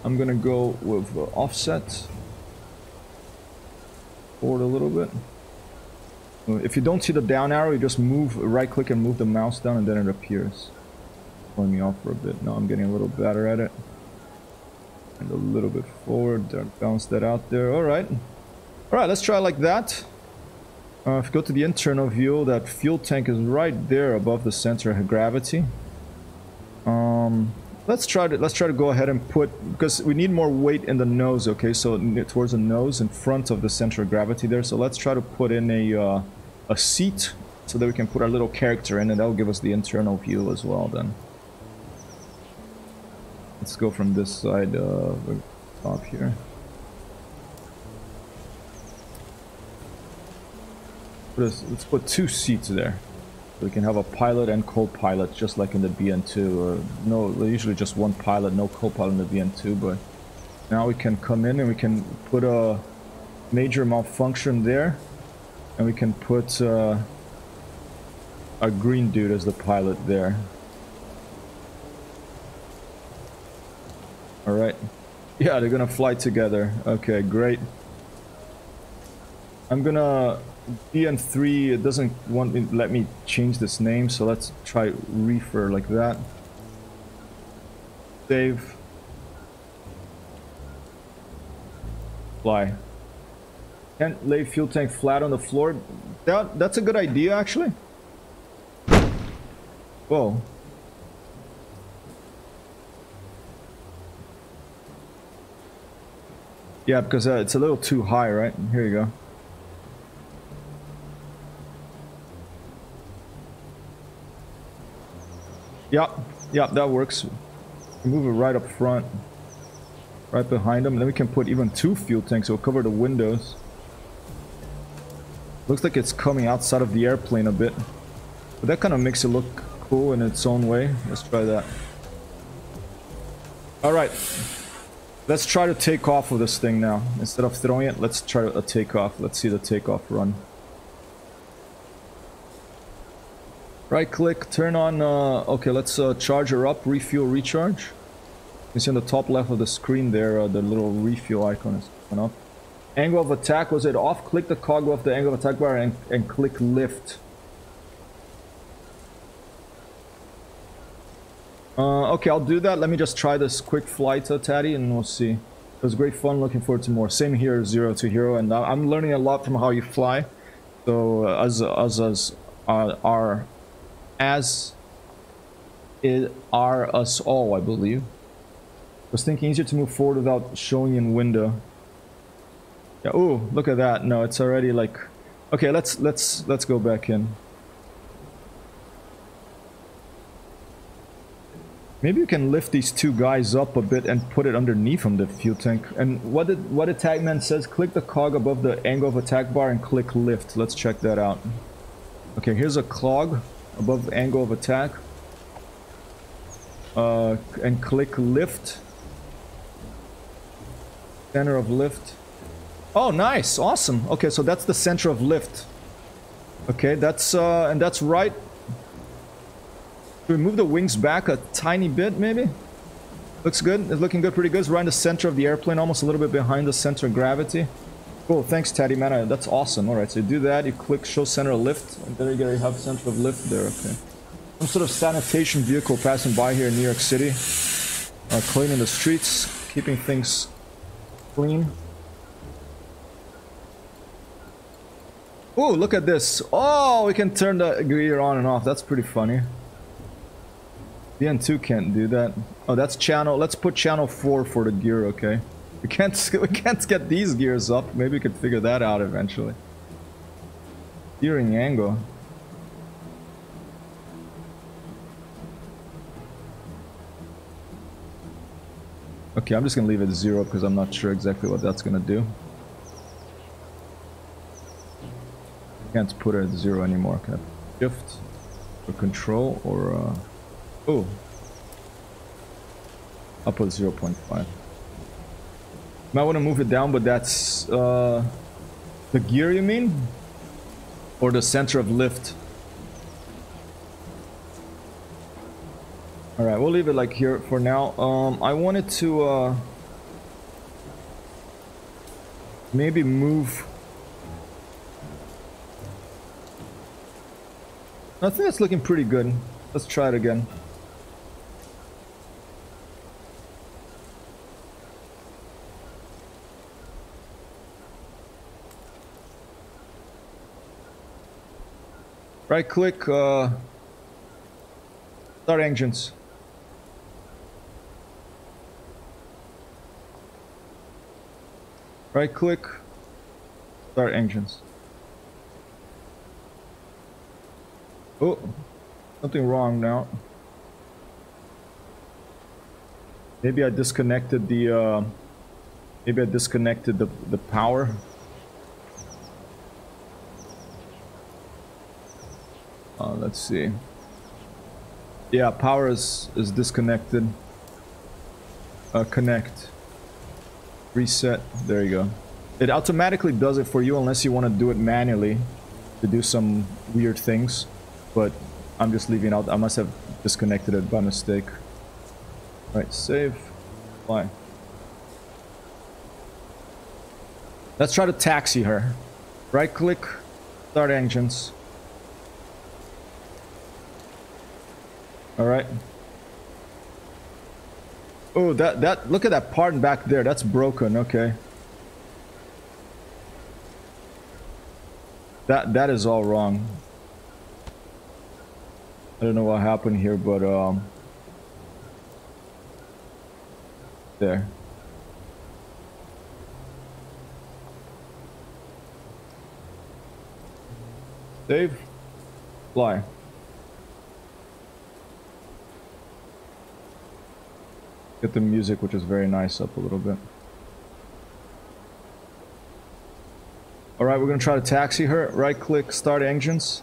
I'm gonna go with offset. Forward a little bit. If you don't see the down arrow, you just move, right click and move the mouse down and then it appears. Pulling me off for a bit. Now I'm getting a little better at it. And a little bit forward, bounce that out there. Alright. Alright, let's try like that. If you go to the internal view, that fuel tank is right there above the center of gravity. Let's try to go ahead and put, because we need more weight in the nose, okay? So towards the nose in front of the center of gravity there. So let's try to put in a seat so that we can put our little character in, and that'll give us the internal view as well then. Let's go from this side top here. Let's put 2 seats there. We can have a pilot and co-pilot, just like in the BN2. No, usually just one pilot, no co-pilot in the BN2. But now we can come in and we can put a major malfunction there, and we can put a green dude as the pilot there. All right. Yeah, they're gonna fly together. Okay, great. I'm gonna. BN3, it doesn't want me, let me change this name, so let's try reefer like that. Save. Fly. Can't lay fuel tank flat on the floor. That's a good idea, actually. Whoa. Yeah, because it's a little too high, right? Here you go. Yep, that works. Move it right up front. Right behind them. And then we can put even 2 fuel tanks. We'll cover the windows. Looks like it's coming outside of the airplane a bit. But that kind of makes it look cool in its own way. Let's try that. Alright. Let's try to take off with this thing now. Instead of throwing it, let's try a takeoff. Let's see the takeoff run. Right click, turn on, okay, let's charge her up, refuel, recharge. You can see on the top left of the screen there, the little refuel icon is coming up. Angle of attack, was it off? Click the cog off the angle of attack bar and click lift. Okay, I'll do that. Let me just try this quick flight, Taddy, and we'll see. It was great fun, looking forward to more. Same here, Zero to Hero, and I'm learning a lot from how you fly. So, as are us all, I believe. I was thinking easier to move forward without showing in window. Yeah, ooh, look at that. No, it's already like, okay, let's go back in. Maybe you can lift these 2 guys up a bit and put it underneath from the fuel tank. And what did Tagman says, click the cog above the angle of attack bar and click lift. Let's check that out. Okay, here's a cog above the angle of attack. And click lift. Center of lift. Oh, nice, awesome. Okay, so that's the center of lift. Okay, that's and that's right. Should we move the wings back a tiny bit, maybe? Looks good. It's looking good, pretty good. It's right in the center of the airplane, almost a little bit behind the center of gravity. Cool, thanks, Taddy man. That's awesome. Alright, so you do that, you click show center of lift, and there you go, you have center of lift there, okay. Some sort of sanitation vehicle passing by here in New York City. Cleaning the streets, keeping things clean. Oh, look at this. Oh, we can turn the gear on and off. That's pretty funny. DN2 can't do that. Oh, that's channel. Let's put channel 4 for the gear, okay? We can't get these gears up. Maybe we could figure that out eventually. Steering angle. Okay, I'm just gonna leave it 0 because I'm not sure exactly what that's gonna do. Can't put it at 0 anymore. Can I shift or control or oh, I'll put 0.5. Might want to move it down, but that's the gear, you mean? Or the center of lift? Alright, we'll leave it like here for now. I wanted to maybe move. I think that's looking pretty good. Let's try it again. Right click, start engines. Right click, start engines. Oh, something wrong now. Maybe I disconnected the the power. Let's see. Yeah, power is disconnected. Connect. Reset. There you go. It automatically does it for you unless you want to do it manually to do some weird things. But I'm just leaving out. I must have disconnected it by mistake. Alright, save. Fly. Let's try to taxi her. Right click. Start engines. Alright. Oh, that look at that part back there. That's broken. Okay. That is all wrong. I don't know what happened here, but there. Save. Fly. Get the music, which is very nice, up a little bit. Alright, we're gonna try to taxi her. Right click, start engines.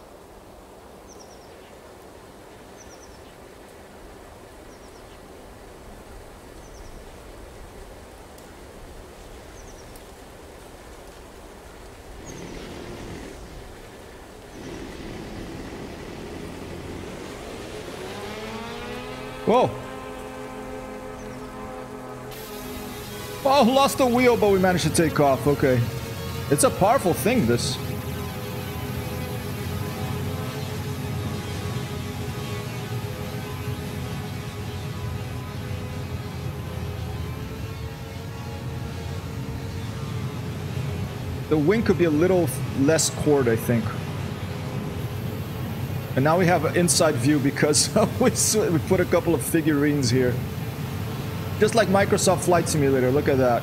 Whoa! Oh, lost the wheel, but we managed to take off. Okay. It's a powerful thing, this. The wing could be a little less chord, I think. And now we have an inside view because we put a couple of figurines here. Just like Microsoft Flight Simulator, look at that.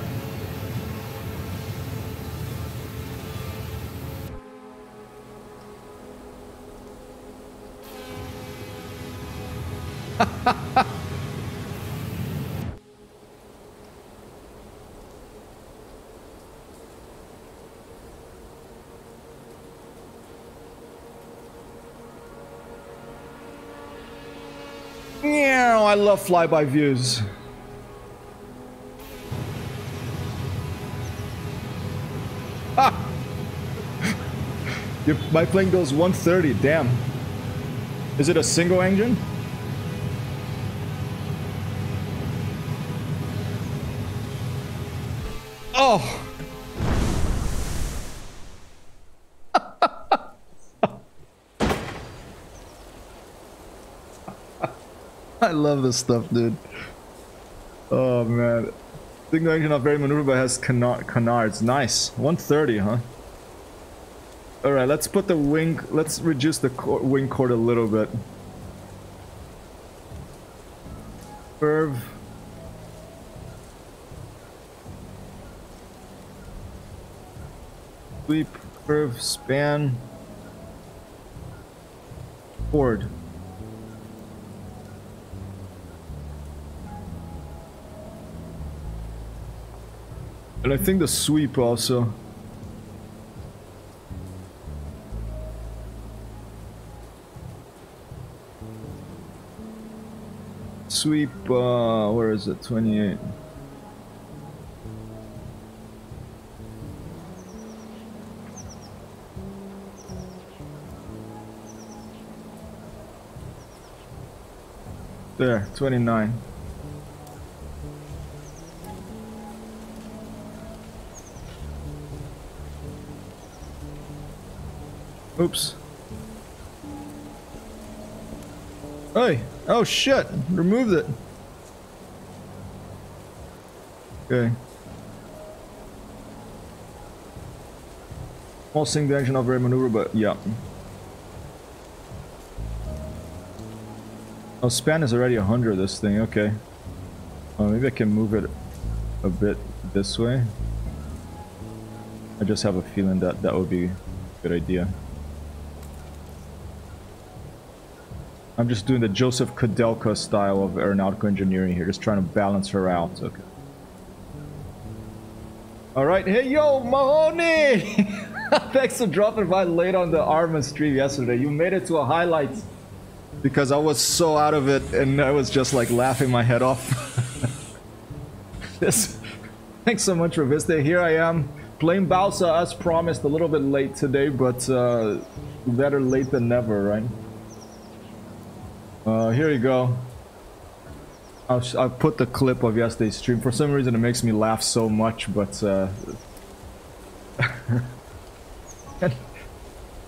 Yeah, I love flyby views. My plane goes 130, damn. Is it a single engine? Oh! I love this stuff, dude. Oh man. Single engine not very maneuverable, but has canards. Nice. 130, huh? Alright, let's put the wing, let's reduce the wing chord a little bit. curve. Sweep, curve, span. Forward. And I think the sweep also. Sweep, where is it? 28. There, 29. Oops. Hey! Oh shit! Removed it. Okay. Small single engine, not very maneuverable, but yeah. Oh, span is already 100, this thing, okay. Oh, maybe I can move it a bit this way. I just have a feeling that that would be a good idea. I'm just doing the Joseph Kudelka style of aeronautical engineering here, just trying to balance her out. Okay. Alright, hey yo, Mahoney! Thanks for dropping by late on the Arma stream yesterday. You made it to a highlight because I was so out of it and I was just like laughing my head off. Thanks so much for visiting. Here I am playing Balsa as promised, a little bit late today, but better late than never, right? Here you go. I'll put the clip of yesterday's stream. For some reason it makes me laugh so much, but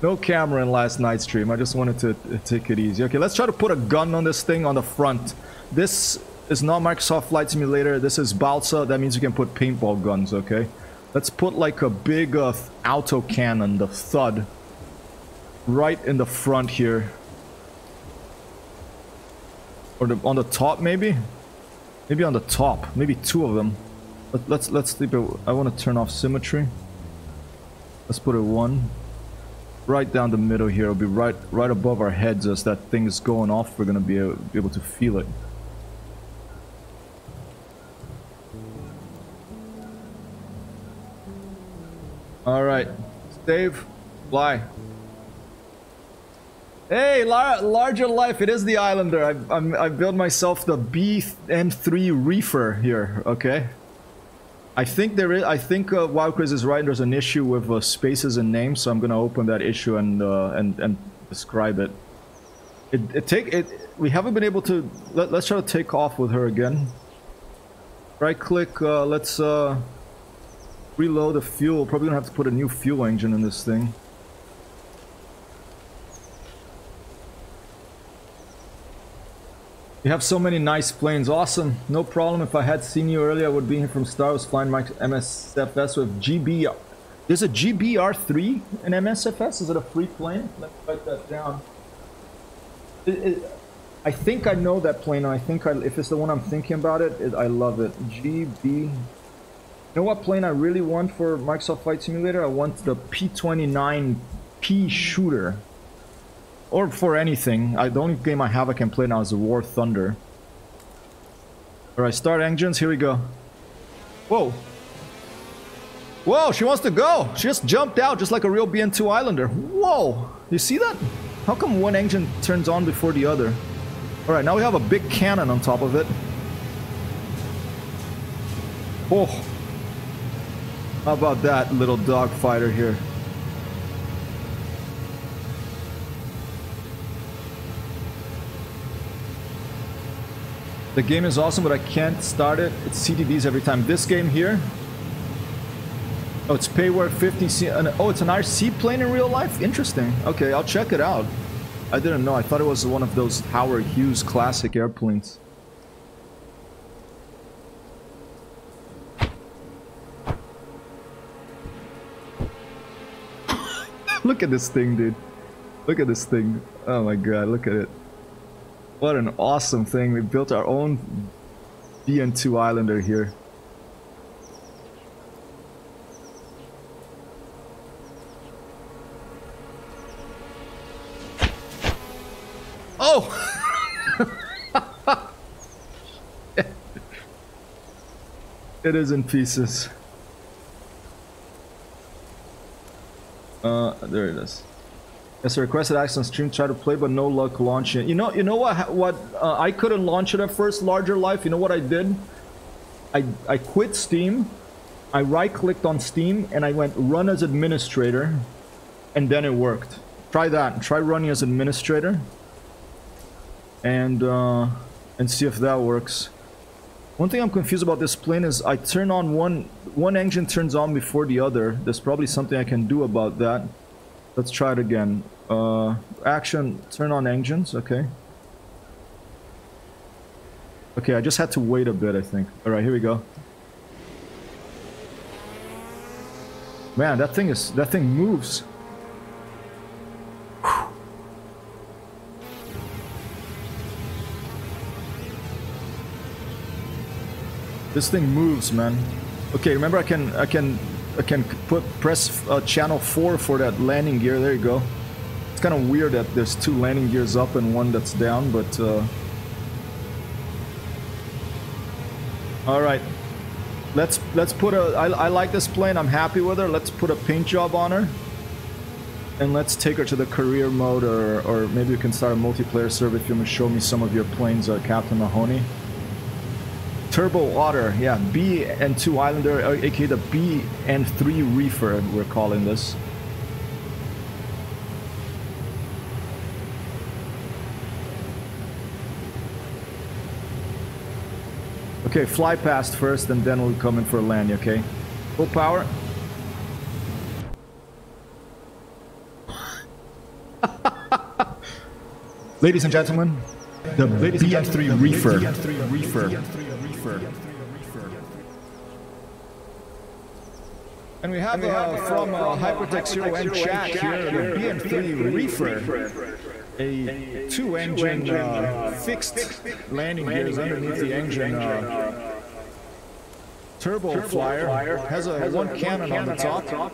no camera in last night's stream. I just wanted to take it easy. Okay, let's try to put a gun on this thing on the front. This is not Microsoft Flight Simulator. This is Balsa. That means you can put paintball guns, okay? Let's put like a big auto cannon, the thud, right in the front here. Or on the top, maybe? Maybe on the top. Maybe two of them. Let's sleep it. I want to turn off symmetry. Let's put it one. Right down the middle here. It'll be right above our heads as that thing is going off. We're gonna be able to feel it. Alright. Dave, fly. Hey, larger life, it is the Islander. I built myself the BM3 Reefer here, okay? I think Wild Craze is right, there's an issue with spaces and names, so I'm gonna open that issue and describe it. We haven't been able to, let's try to take off with her again. Right click, let's reload the fuel. Probably gonna have to put a new fuel engine in this thing. You have so many nice planes. Awesome. No problem. If I had seen you earlier, I would be here from Star Wars flying my MSFS with GB. There's a GBR3 in MSFS? Is it a free plane? Let me write that down. I think I know that plane. I think if it's the one I'm thinking about I love it. GB. You know what plane I really want for Microsoft Flight Simulator? I want the P-29P shooter. Or for anything. The only game I have I can play now is the War Thunder. Alright, start engines, here we go. Whoa. Whoa, she wants to go! She just jumped out just like a real BN2 Islander. Whoa! You see that? How come one engine turns on before the other? Alright, now we have a big cannon on top of it. Oh. How about that little dogfighter here? The game is awesome, but I can't start it. It's CTDs every time. This game here. Oh, it's payware 50C. Oh, it's an RC plane in real life? Interesting. Okay, I'll check it out. I didn't know. I thought it was one of those Howard Hughes classic airplanes. Look at this thing, dude. Look at this thing. Oh my god, look at it. What an awesome thing. We built our own BN2 Islander here. Oh! It is in pieces. There it is. Yes, I requested access on stream, try to play, but no luck launching. You know what? I couldn't launch it at first. Larger Life. You know what I did? I quit Steam. I right-clicked on Steam and I went run as administrator, and then it worked. Try that. Try running as administrator, and see if that works. One thing I'm confused about this plane is I turn on one engine turns on before the other. There's probably something I can do about that. Let's try it again. Action, turn on engines, okay. Okay, I just had to wait a bit, I think. Alright, here we go. Man, that thing moves. This thing moves, man. Okay, remember I can press channel 4 for that landing gear. There you go. It's kind of weird that there's 2 landing gears up and 1 that's down, but all right. Let's put a. I like this plane. I'm happy with her. Let's put a paint job on her, and let's take her to the career mode, or maybe you can start a multiplayer server if you want to show me some of your planes, Captain Mahoney. Turbo Otter, yeah, BN2 Islander, aka the BN3 Reefer, we're calling this. Okay, fly past first, and then we'll come in for a land, okay? Full power. Ladies and gentlemen, the BN3 Reefer. And we have from Hypertech Zero and chat here, the BN3 Reefer, a 2-engine fixed landing gears underneath the engine turbo flyer, has a 1 cannon on the top,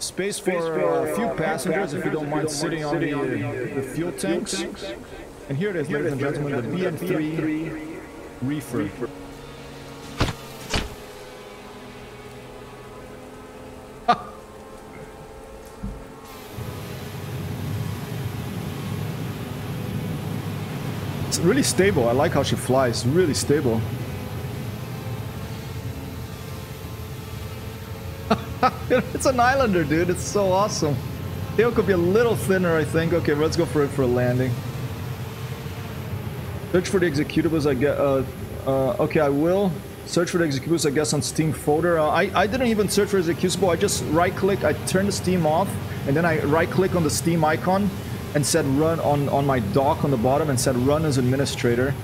space for a few passengers if you don't mind sitting on the fuel tanks. And here it is, ladies and gentlemen, the BN3 Reefer. It's really stable. I like how she flies. Really stable. It's an Islander, dude. It's so awesome. Tail could be a little thinner, I think. Okay, let's go for it for a landing. Search for the executables. I get. Okay, I will search for the executables. I guess on Steam folder. I didn't even search for executable. I just right-click. I turn the Steam off, and then I right-click on the Steam icon and said run on my dock on the bottom and said run as administrator,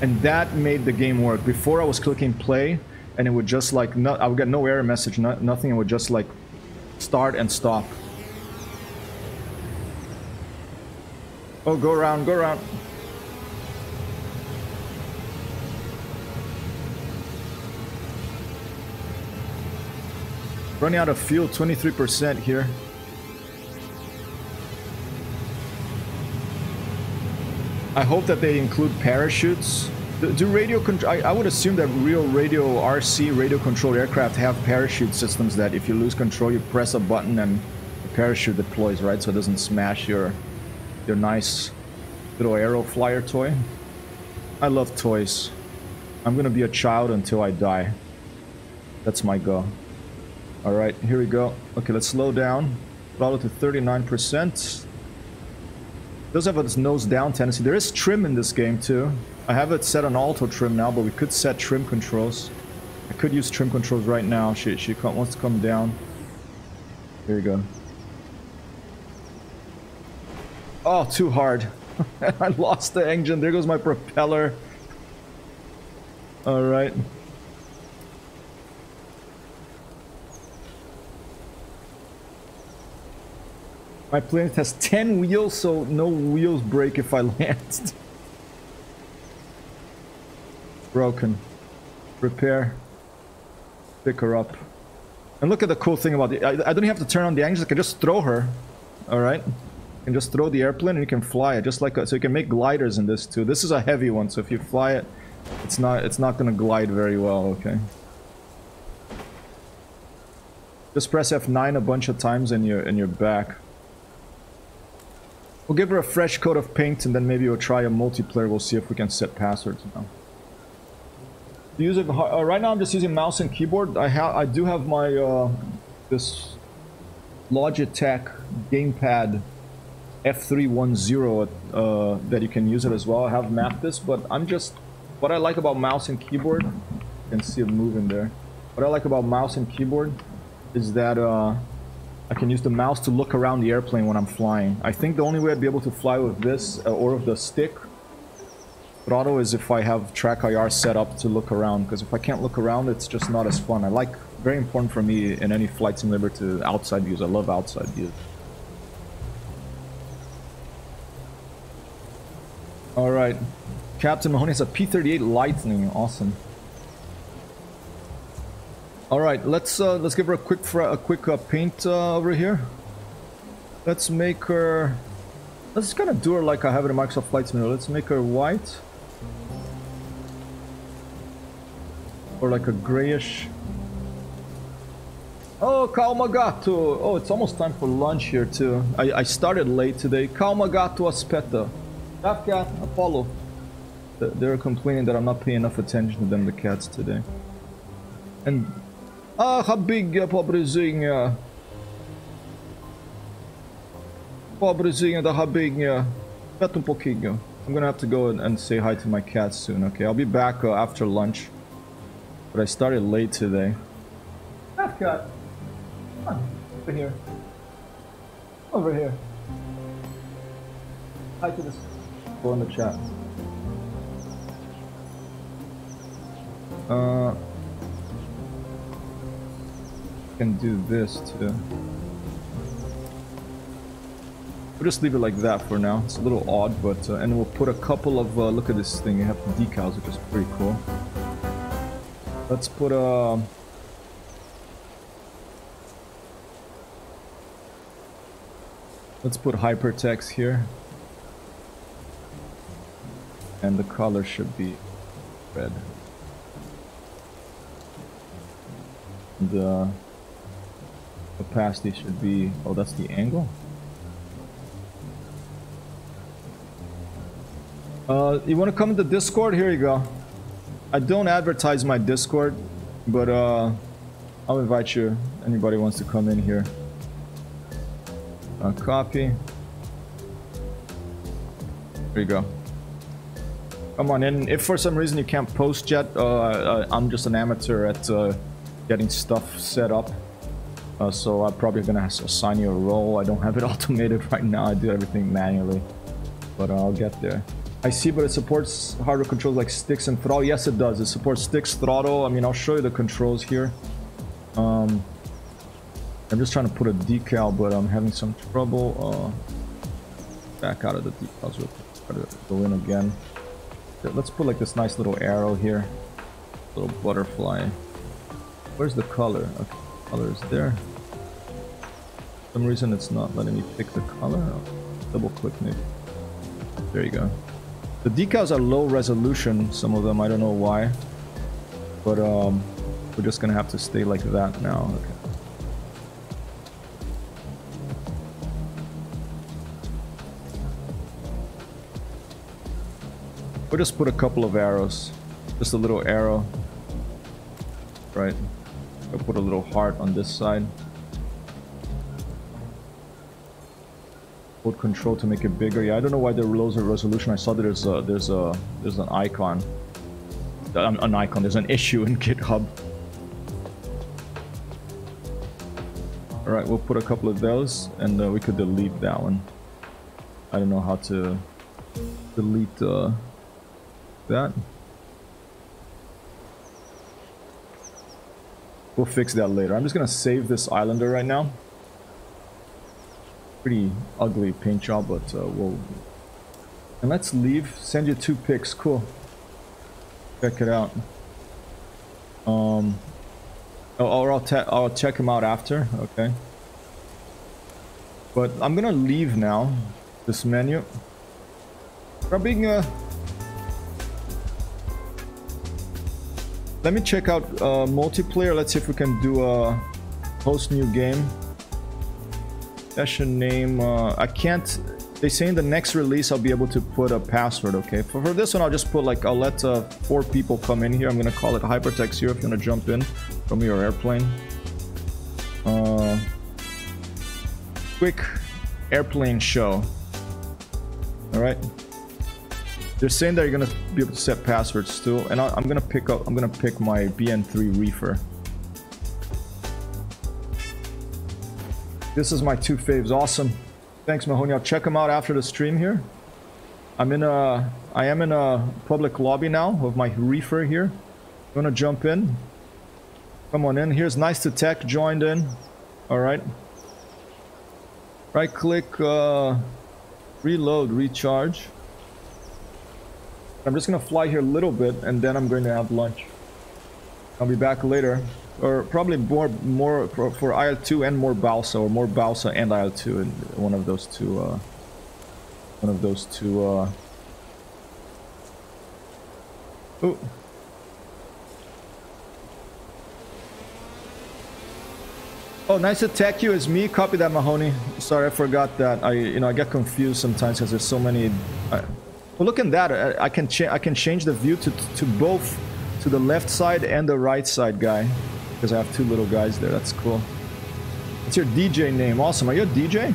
and that made the game work. Before I was clicking play, and it would just like I would get no error message, nothing. It would just like start and stop. Oh, go around, go around. Running out of fuel, 23% here. I hope that they include parachutes. Do radio control? I would assume that real radio RC radio controlled aircraft have parachute systems that if you lose control, you press a button and the parachute deploys, right? So it doesn't smash your nice little aero flyer toy. I love toys. I'm gonna be a child until I die. That's my goal. All right, here we go. Okay, let's slow down. Throttle to 39%. Does have a nose down tendency. There is trim in this game too. I have it set on auto trim now, but we could set trim controls. I could use trim controls right now. She wants to come down. Here we go. Oh, too hard. I lost the engine. There goes my propeller. All right. My plane has 10 wheels, so no wheels break if I land. Broken. Repair. Pick her up. And look at the cool thing about it. I don't even have to turn on the engines. I can just throw her. Alright? You can just throw the airplane and you can fly it. Just like so you can make gliders in this too. This is a heavy one, so if you fly it, it's not gonna glide very well, okay? Just press F9 a bunch of times and you're back. We'll give her a fresh coat of paint and then maybe we'll try a multiplayer. We'll see if we can set passwords now. Right now I'm just using mouse and keyboard. I do have my this Logitech gamepad F310 that you can use it as well. I have mapped this, but what I like about mouse and keyboard, you can see it moving there. What I like about mouse and keyboard is that I can use the mouse to look around the airplane when I'm flying. I think the only way I'd be able to fly with this or with the stick throttle is if I have track IR set up to look around, because if I can't look around, it's just not as fun. Very important for me in any flight simulator to outside views. I love outside views. Alright. Captain Mahoney has a P-38 Lightning. Awesome. Alright, let's give her a quick paint over here. Let's make her... Let's kind of do her like I have it in Microsoft Flight Simulator. Let's make her white. Or like a grayish... Oh, calma gato! Oh, it's almost time for lunch here too. I started late today. Calma gato aspetta. Cat, Apollo. They're complaining that I'm not paying enough attention to them, the cats, today. And... Ah, rabinha, pobrezinha. Pobrezinha da rabinha. Espeta pouquinho. I'm gonna have to go and say hi to my cats soon, okay? I'll be back after lunch. But I started late today. Cat. Come on. Over here. Over here. Hi to this. Go in the chat. Can do this too. We'll just leave it like that for now. It's a little odd, but and we'll put a couple of look at this thing. You have decals, which is pretty cool. Let's put a hypertext here, and the color should be red. The opacity should be... Oh, that's the angle? You want to come to Discord? Here you go. I don't advertise my Discord, but I'll invite you. Anybody wants to come in here. Copy. There you go. Come on in. If for some reason you can't post yet, I'm just an amateur at getting stuff set up. So I'm probably gonna assign you a role. I don't have it automated right now. I do everything manually, but I'll get there. I see, but it supports hardware controls like sticks and throttle. Yes, it does. It supports sticks, throttle. I mean, I'll show you the controls here. I'm just trying to put a decal, but I'm having some trouble. Back out of the decals real quick. Try to go in again. Let's put like this nice little arrow here. Little butterfly. Where's the color? Okay, color is there. For some reason it's not letting me pick the color. I'll double click maybe. There you go. The decals are low resolution, some of them, I don't know why. But we're just gonna have to stay like that now. Okay. We'll just put a couple of arrows. Just a little arrow. Right. I'll put a little heart on this side. Hold control to make it bigger. Yeah, I don't know why they're low resolution. I saw that there's an icon. There's an issue in GitHub. Alright, we'll put a couple of those, and we could delete that one. I don't know how to delete that. We'll fix that later. I'm just gonna save this Islander right now. Pretty ugly paint job, but we'll... And let's leave. Send you 2 pics. Cool. check it out. Or I'll check him out after. Okay. But I'm gonna leave now. This menu. Grabbing let me check out multiplayer. Let's see if we can do a host new game. Session name. I can't. They say in the next release I'll be able to put a password. Okay. For this one, I'll just put like I'll let 4 people come in here. I'm gonna call it Hypertext here if you wanna jump in from your airplane. Quick airplane show. All right. They're saying that you're gonna be able to set passwords too, and I'm gonna pick my BN3 reefer. This is my 2 faves. Awesome. Thanks, Mahoney. I'll check them out after the stream here. I am in a public lobby now of my reefer here. You wanna jump in? Come on in. Here's Nice to Tech joined in. All right. Right click, reload, recharge. I'm just gonna fly here a little bit and then I'm going to have lunch. I'll be back later, or probably more for IL-2 and more Balsa, or more Balsa and IL-2, and one of those two. Ooh. Oh, Nice to Tech you is me. Copy that, Mahoney. Sorry, I forgot that. I get confused sometimes because there's so many. Well, look at that. I can change the view to both, to the left side and the right side guy, because I have 2 little guys there. That's cool. What's your DJ name? Awesome. Are you a DJ?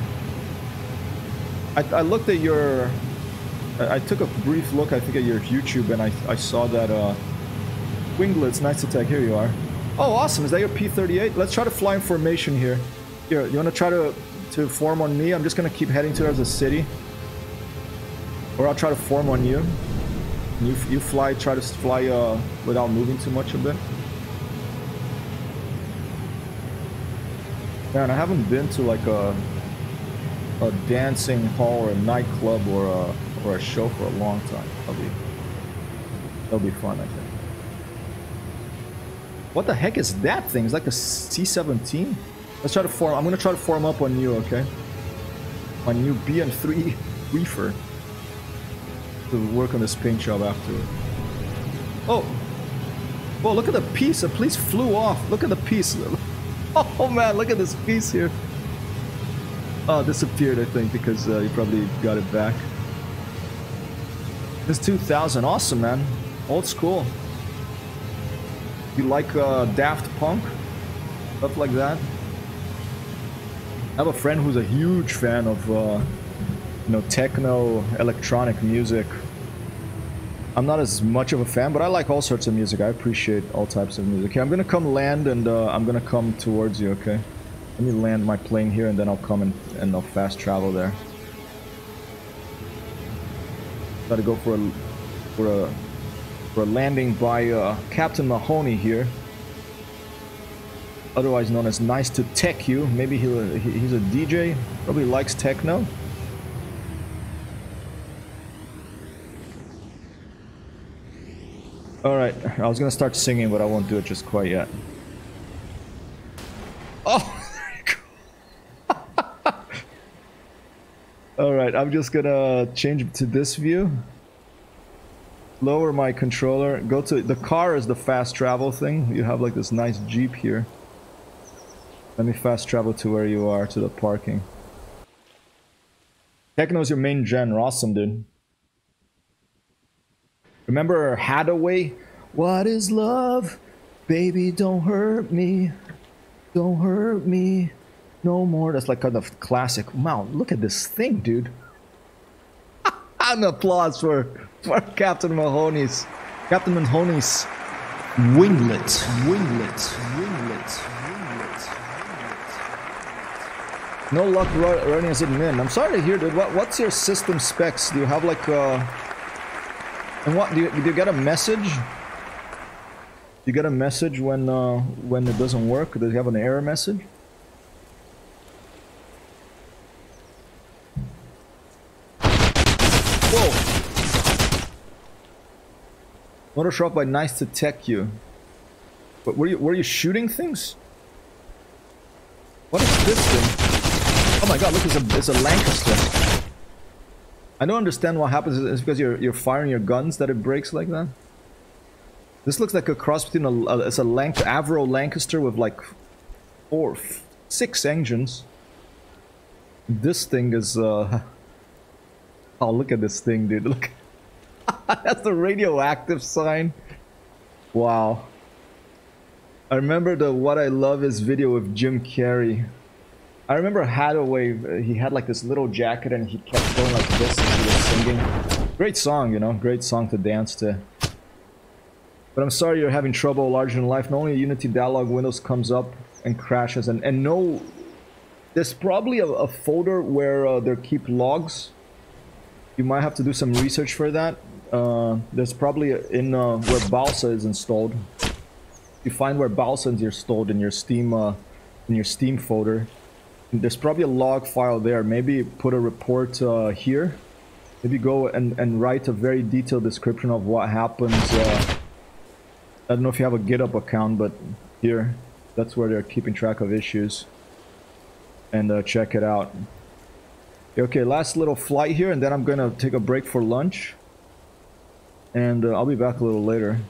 I looked at your. I took a brief look, I think, at your YouTube, and I saw that Winglets. Nice to Tech. Here you are. Oh, awesome. Is that your P-38? Let's try to fly in formation here. Here, you want to try to form on me? I'm just going to keep heading towards the city. Or I'll try to form on you. You fly, try to fly without moving too much a bit. Man, I haven't been to like a dancing hall or a nightclub or a show for a long time. That'll be fun, I think. What the heck is that thing? It's like a C-17? Let's try to form. I'm gonna try to form up on you, okay? My new BN3 reefer. To work on this paint job after. Oh! Whoa, look at the piece. The piece flew off. Look at the piece. Oh man, look at this piece here. Oh, it disappeared, I think, because you probably got it back. This 2000. Awesome, man. Old school. You like Daft Punk? Stuff like that? I have a friend who's a huge fan of, techno, electronic music. I'm not as much of a fan, but I like all sorts of music. I appreciate all types of music. Okay, I'm gonna come land and I'm gonna come towards you, okay? Let me land my plane here and then I'll come and I'll fast travel there. Gotta go for a landing by Captain Mahoney here, otherwise known as Nice to Tech you. Maybe he's a DJ, probably likes techno. Alright, I was gonna start singing, but I won't do it just quite yet. Oh! Alright, I'm just gonna change to this view. Lower my controller. Go to the car is the fast travel thing. You have like this nice Jeep here. Let me fast travel to where you are, to the parking. Techno's your main genre. Awesome, dude. Remember Hadaway? What is love? Baby, don't hurt me. Don't hurt me no more. That's like kind of classic. Wow, look at this thing, dude. An applause for Captain Mahoney's Winglet. No luck running as admin. I'm sorry to hear, dude. What's your system specs? Do you have like and what do you get a message? You get a message when it doesn't work? Does you have an error message? Whoa! Motor shop by nice to tech you. But were you shooting things? What is this thing? Oh my god, look, it's a Lancaster. I don't understand what happens. It's because you're firing your guns that it breaks like that. This looks like a cross between it's a Avro Lancaster with like 6 engines. This thing is oh, look at this thing, dude. Look. That's the radioactive sign. Wow. I remember the What I Love Is video with Jim Carrey. I remember Hathaway, he had like this little jacket and he kept going like this as he was singing. Great song, you know, great song to dance to. But I'm sorry you're having trouble larger than life. Not only Unity dialog windows comes up and crashes, and no, there's probably a folder where there keep logs. You might have to do some research for that. There's probably in where Balsa is installed. You find where Balsa is installed in your Steam folder. There's probably a log file there. Maybe put a report here. Maybe go and write a very detailed description of what happens. I don't know if you have a GitHub account, but here, that's where they're keeping track of issues. And check it out. Okay, last little flight here, and then I'm gonna take a break for lunch. And I'll be back a little later. Do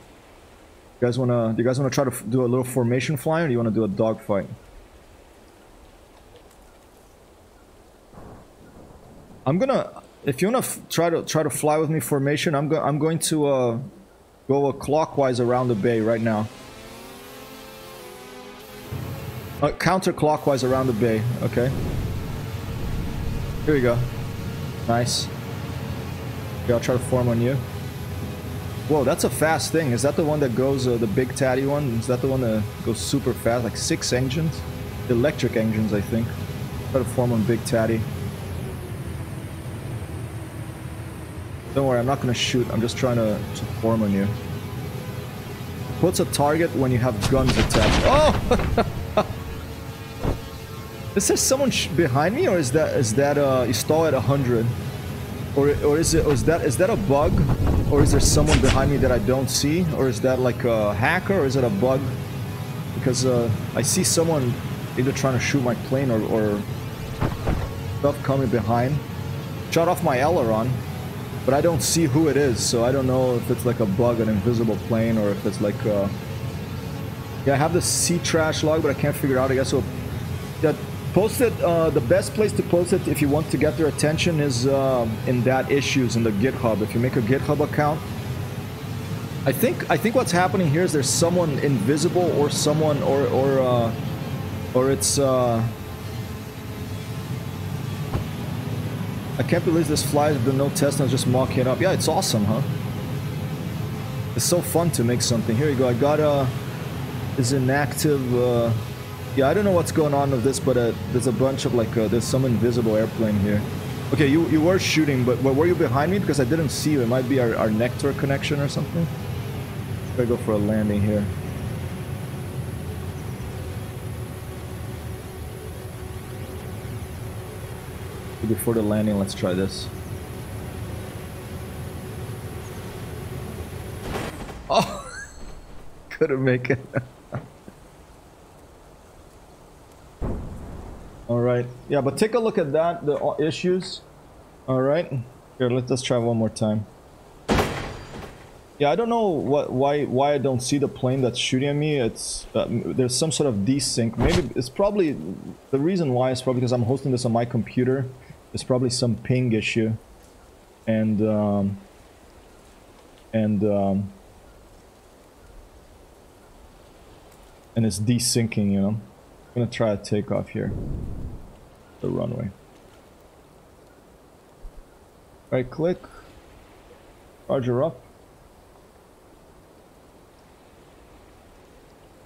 you guys wanna try to do a little formation flying, or do you wanna do a dogfight? I'm gonna, if you wanna try to fly with me formation, I'm going to go clockwise around the bay right now. Counterclockwise around the bay. Okay. Here we go. Nice. Okay, I'll try to form on you. Whoa, that's a fast thing. Is that the one that goes, the Big Tatty one? Is that the one that goes super fast? Like 6 engines? Electric engines, I think. Try to form on Big Tatty. Don't worry, I'm not gonna shoot. I'm just trying to form on you. What's a target when you have guns attached? Oh! Is there someone behind me, or is that you stall at 100, or is that a bug, or is there someone behind me that I don't see, or is that like a hacker, or is it a bug? Because I see someone either trying to shoot my plane or stuff coming behind. Shot off my aileron, but I don't see who it is, so I don't know if it's like a bug, an invisible plane, or if it's like yeah, I have the sea trash log, but I can't figure out. I guess so. That. Post it, the best place to post it if you want to get their attention is in that issues in the GitHub. If you make a GitHub account, I think what's happening here is there's someone invisible or someone or it's I can't believe this flies with no test and I was just mocking it up. Yeah, it's awesome, huh? It's so fun to make something. Here you go. I got is inactive. Yeah, I don't know what's going on with this, but there's a bunch of like, there's some invisible airplane here. Okay, you were shooting, but were you behind me? Because I didn't see you. It might be our Nectar connection or something. Gotta go for a landing here. Before the landing, let's try this. Oh! Couldn't make it. Alright, yeah, but take a look at that, the issues. Alright, here, let's try one more time. Yeah, I don't know why I don't see the plane that's shooting at me. It's there's some sort of desync. Maybe it's probably, the reason why is probably because I'm hosting this on my computer. There's probably some ping issue. And it's desyncing, you know. I'm gonna try a takeoff here. The runway. Right click. Charger up.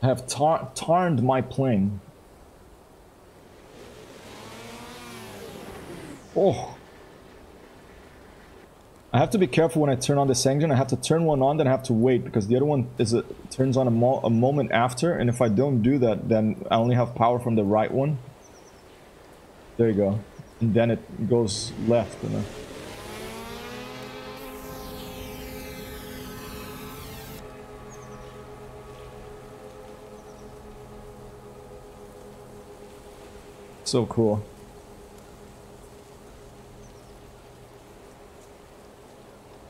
I have tarned my plane. Oh. I have to be careful when I turn on this engine. I have to turn one on, then I have to wait, because the other one turns on a moment after, and if I don't do that, then I only have power from the right one. There you go. And then it goes left, you know. So cool.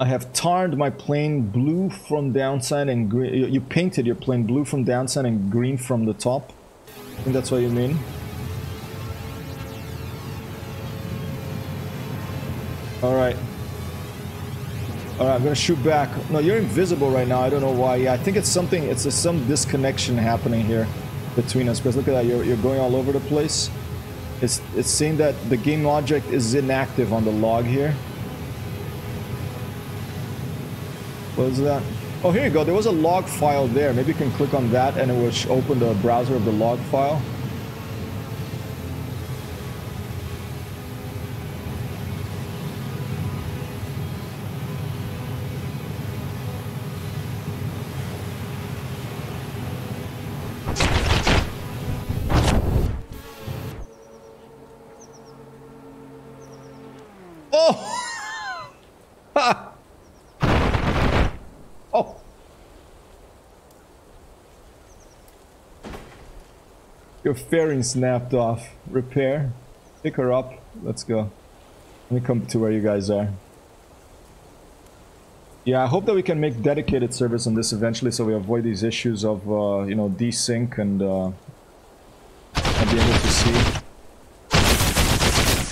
I have tarred my plane blue from downside and green. You painted your plane blue from downside and green from the top. I think that's what you mean. Alright. Alright, I'm gonna shoot back. No, you're invisible right now. I don't know why. Yeah, I think it's something. It's some disconnection happening here between us. Because look at that. You're going all over the place. It's saying that the game object is inactive on the log here. What is that? Oh, here you go. There was a log file there. Maybe you can click on that and it will open the browser of the log file. Oh! Ha! Oh! Your fairing snapped off. Repair. Pick her up. Let's go. Let me come to where you guys are. Yeah, I hope that we can make dedicated service on this eventually so we avoid these issues of, you know, desync and, not being able to see.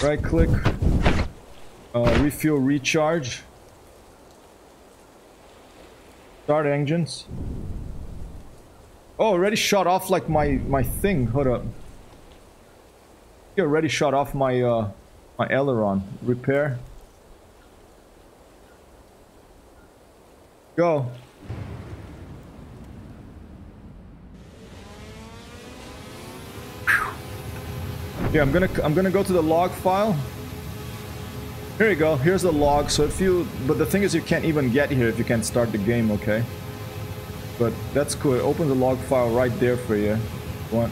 Right click. Refuel recharge. Start engines. Oh, already shot off like my thing. Hold up. You already shot off my my aileron. Repair. Go. Yeah, I'm gonna go to the log file. Here you go. Here's the log. So if you, but the thing is, you can't even get here if you can't start the game. Okay. But that's cool. It opens the log file right there for you. What?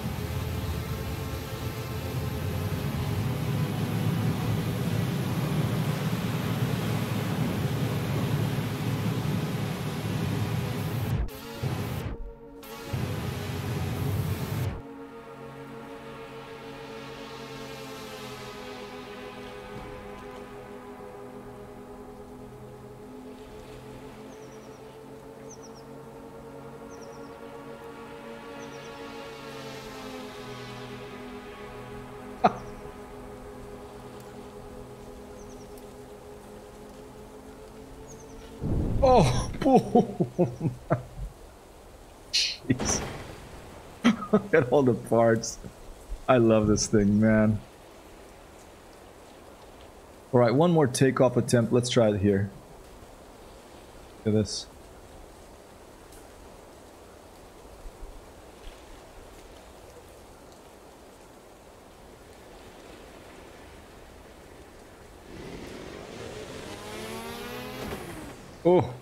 Oh, boom! Jeez. Look at all the parts. I love this thing, man. Alright, one more takeoff attempt. Let's try it here. Look at this. Oh.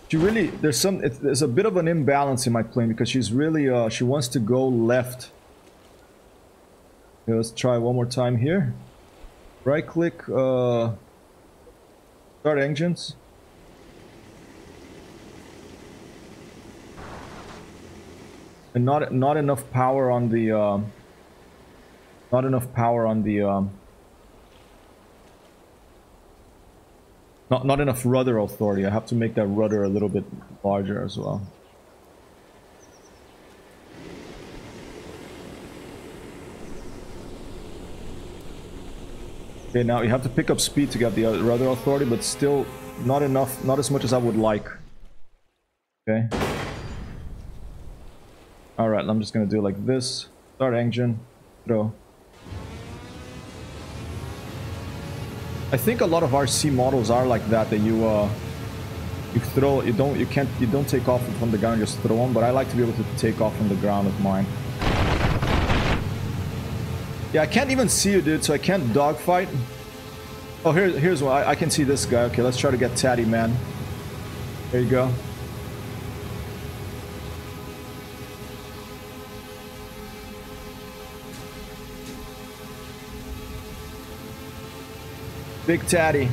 She really, there's a bit of an imbalance in my plane because she's really, she wants to go left. Okay, let's try one more time here. Right click, start engines. And not enough power on the, Not enough rudder authority. I have to make that rudder a little bit larger as well. Okay, now you have to pick up speed to get the rudder authority, but still not enough, not as much as I would like. Okay. Alright, I'm just gonna do it like this. Start engine, throw. I think a lot of RC models are like that. That you throw, you don't take off from the ground, just throw them. But I like to be able to take off from the ground with mine. Yeah, I can't even see you, dude. So I can't dogfight. Oh, here's one. I can see this guy. Okay, let's try to get Tatty, man. There you go. Big Tatty.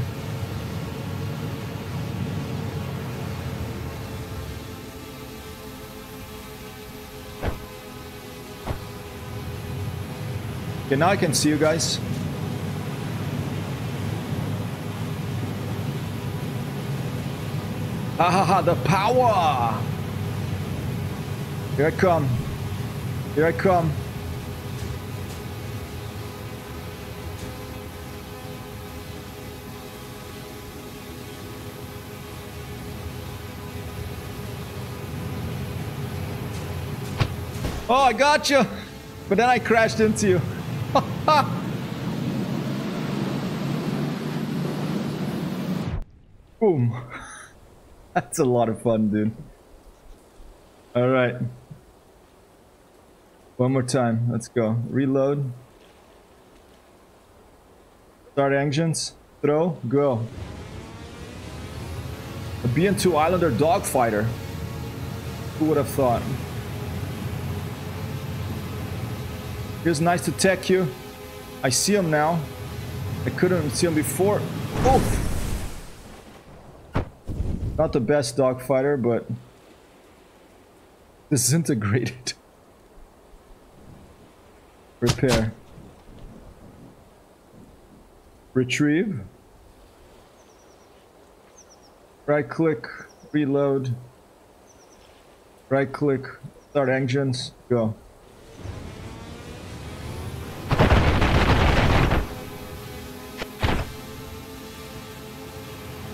Okay, now I can see you guys. Ha ha ha, the power! Here I come. Here I come. Oh, I got you! But then I crashed into you. Boom. That's a lot of fun, dude. Alright. One more time. Let's go. Reload. Start engines. Throw. Go. A BN2 Islander dogfighter. Who would have thought? Here's nice to tech you. I see him now. I couldn't see him before. Oh! Not the best dogfighter, but disintegrated. Repair. Retrieve. Right click. Reload. Right click. Start engines. Go.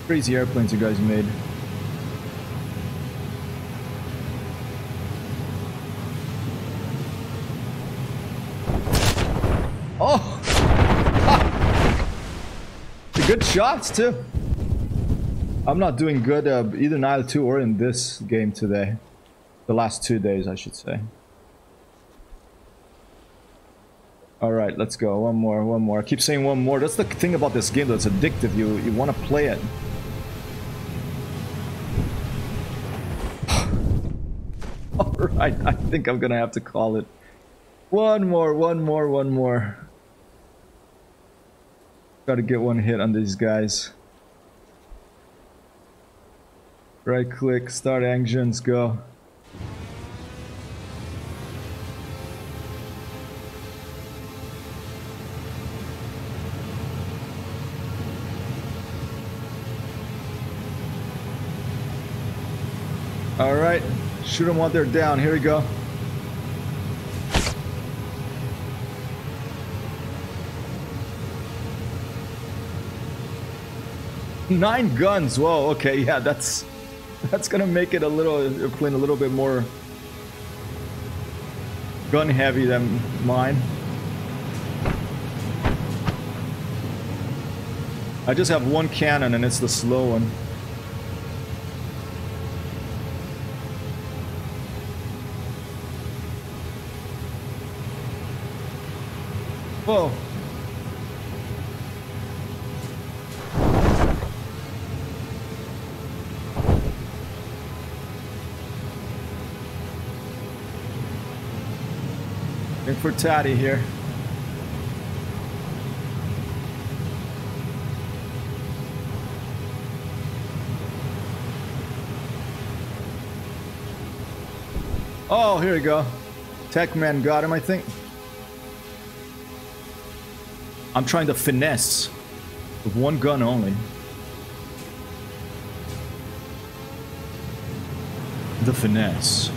Crazy airplanes you guys made. Oh! Good shots too. I'm not doing good either Nile 2 or in this game today. The last 2 days, I should say. Alright, let's go. One more, one more. I keep saying one more. That's the thing about this game that's addictive. You want to play it. Alright, I think I'm gonna have to call it. One more, one more, one more. Gotta get one hit on these guys. Right click, start engines, go. Alright, shoot them while they're down. Here we go. Nine guns. Whoa, okay, yeah, that's gonna make it a little plane a little bit more gun heavy than mine. I just have one cannon and it's the slow one. Whoa. In for Tatty here. Oh, here we go. Tech man got him, I think. I'm trying to finesse with one gun only. The finesse.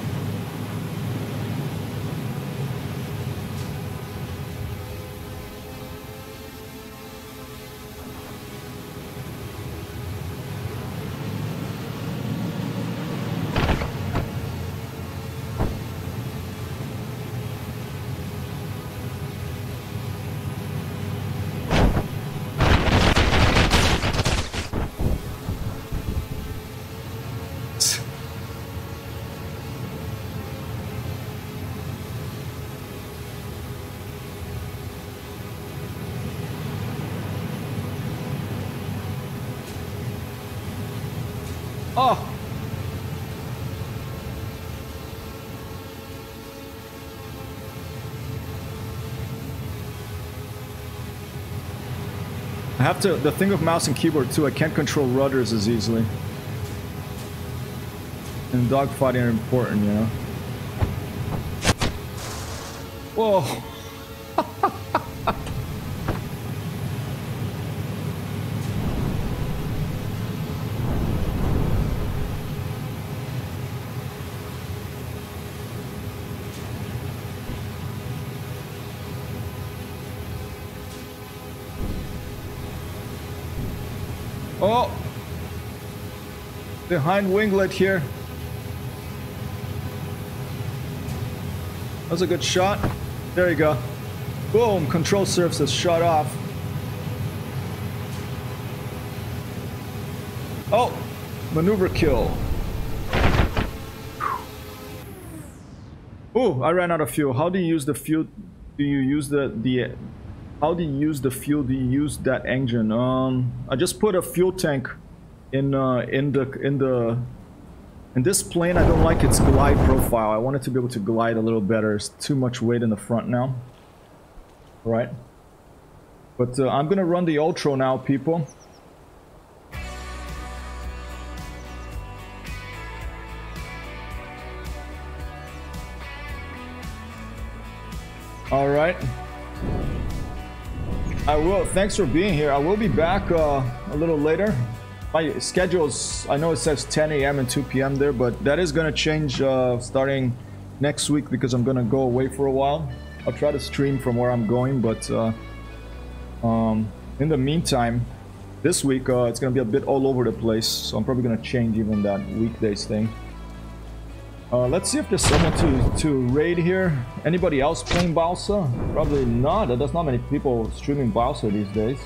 Oh! I have to, the thing with mouse and keyboard too, I can't control rudders as easily. And dogfighting are important, you know? Whoa! Oh! Behind winglet here. That was a good shot. There you go. Boom! Control surfaces shut off. Oh! Maneuver kill. Oh, I ran out of fuel. How do you use the fuel? Do you use how do you use the fuel? Do you use that engine? I just put a fuel tank in this plane. I don't like its glide profile. I want it to be able to glide a little better. It's too much weight in the front now. All right. But I'm gonna run the Ultra now, people. All right. I will. Thanks for being here. I will be back a little later. My schedule's, I know it says 10 a.m. and 2 p.m. there, but that is going to change starting next week because I'm going to go away for a while. I'll try to stream from where I'm going, but in the meantime, this week it's going to be a bit all over the place, so I'm probably going to change even that weekdays thing. Let's see if there's someone to raid here. Anybody else playing Balsa? Probably not. There's not many people streaming Balsa these days.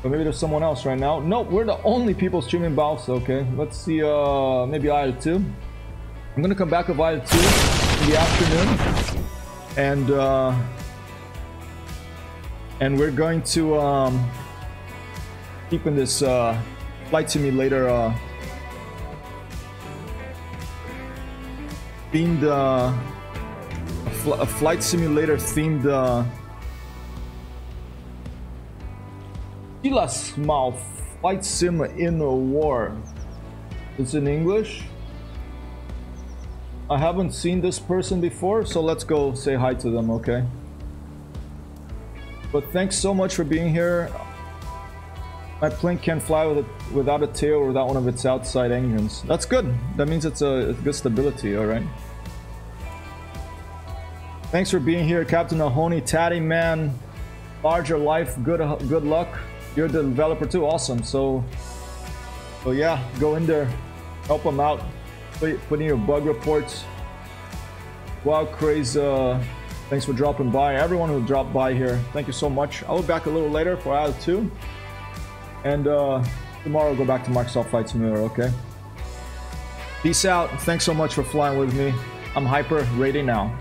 But maybe there's someone else right now. Nope, we're the only people streaming Balsa. Okay, let's see. Maybe IL2. I'm gonna come back with IL2 in the afternoon, and we're going to keep in this flight simulator. Themed a flight simulator themed Small flight sim in a war. It's in English. I haven't seen this person before, so let's go say hi to them, okay? But thanks so much for being here. My plane can't fly without a tail or without one of its outside engines. That's good. That means it's a good stability, all right? Thanks for being here, Captain Ahoni, Tatty Man, Larger Life. Good luck. You're the developer too. Awesome. So yeah, go in there, help them out. Put in your bug reports. Wow, Craze. Thanks for dropping by. Everyone who dropped by here, thank you so much. I'll be back a little later for IL2. And tomorrow I'll go back to Microsoft Flight Simulator, okay? Peace out. Thanks so much for flying with me. I'm Hyper, rating now.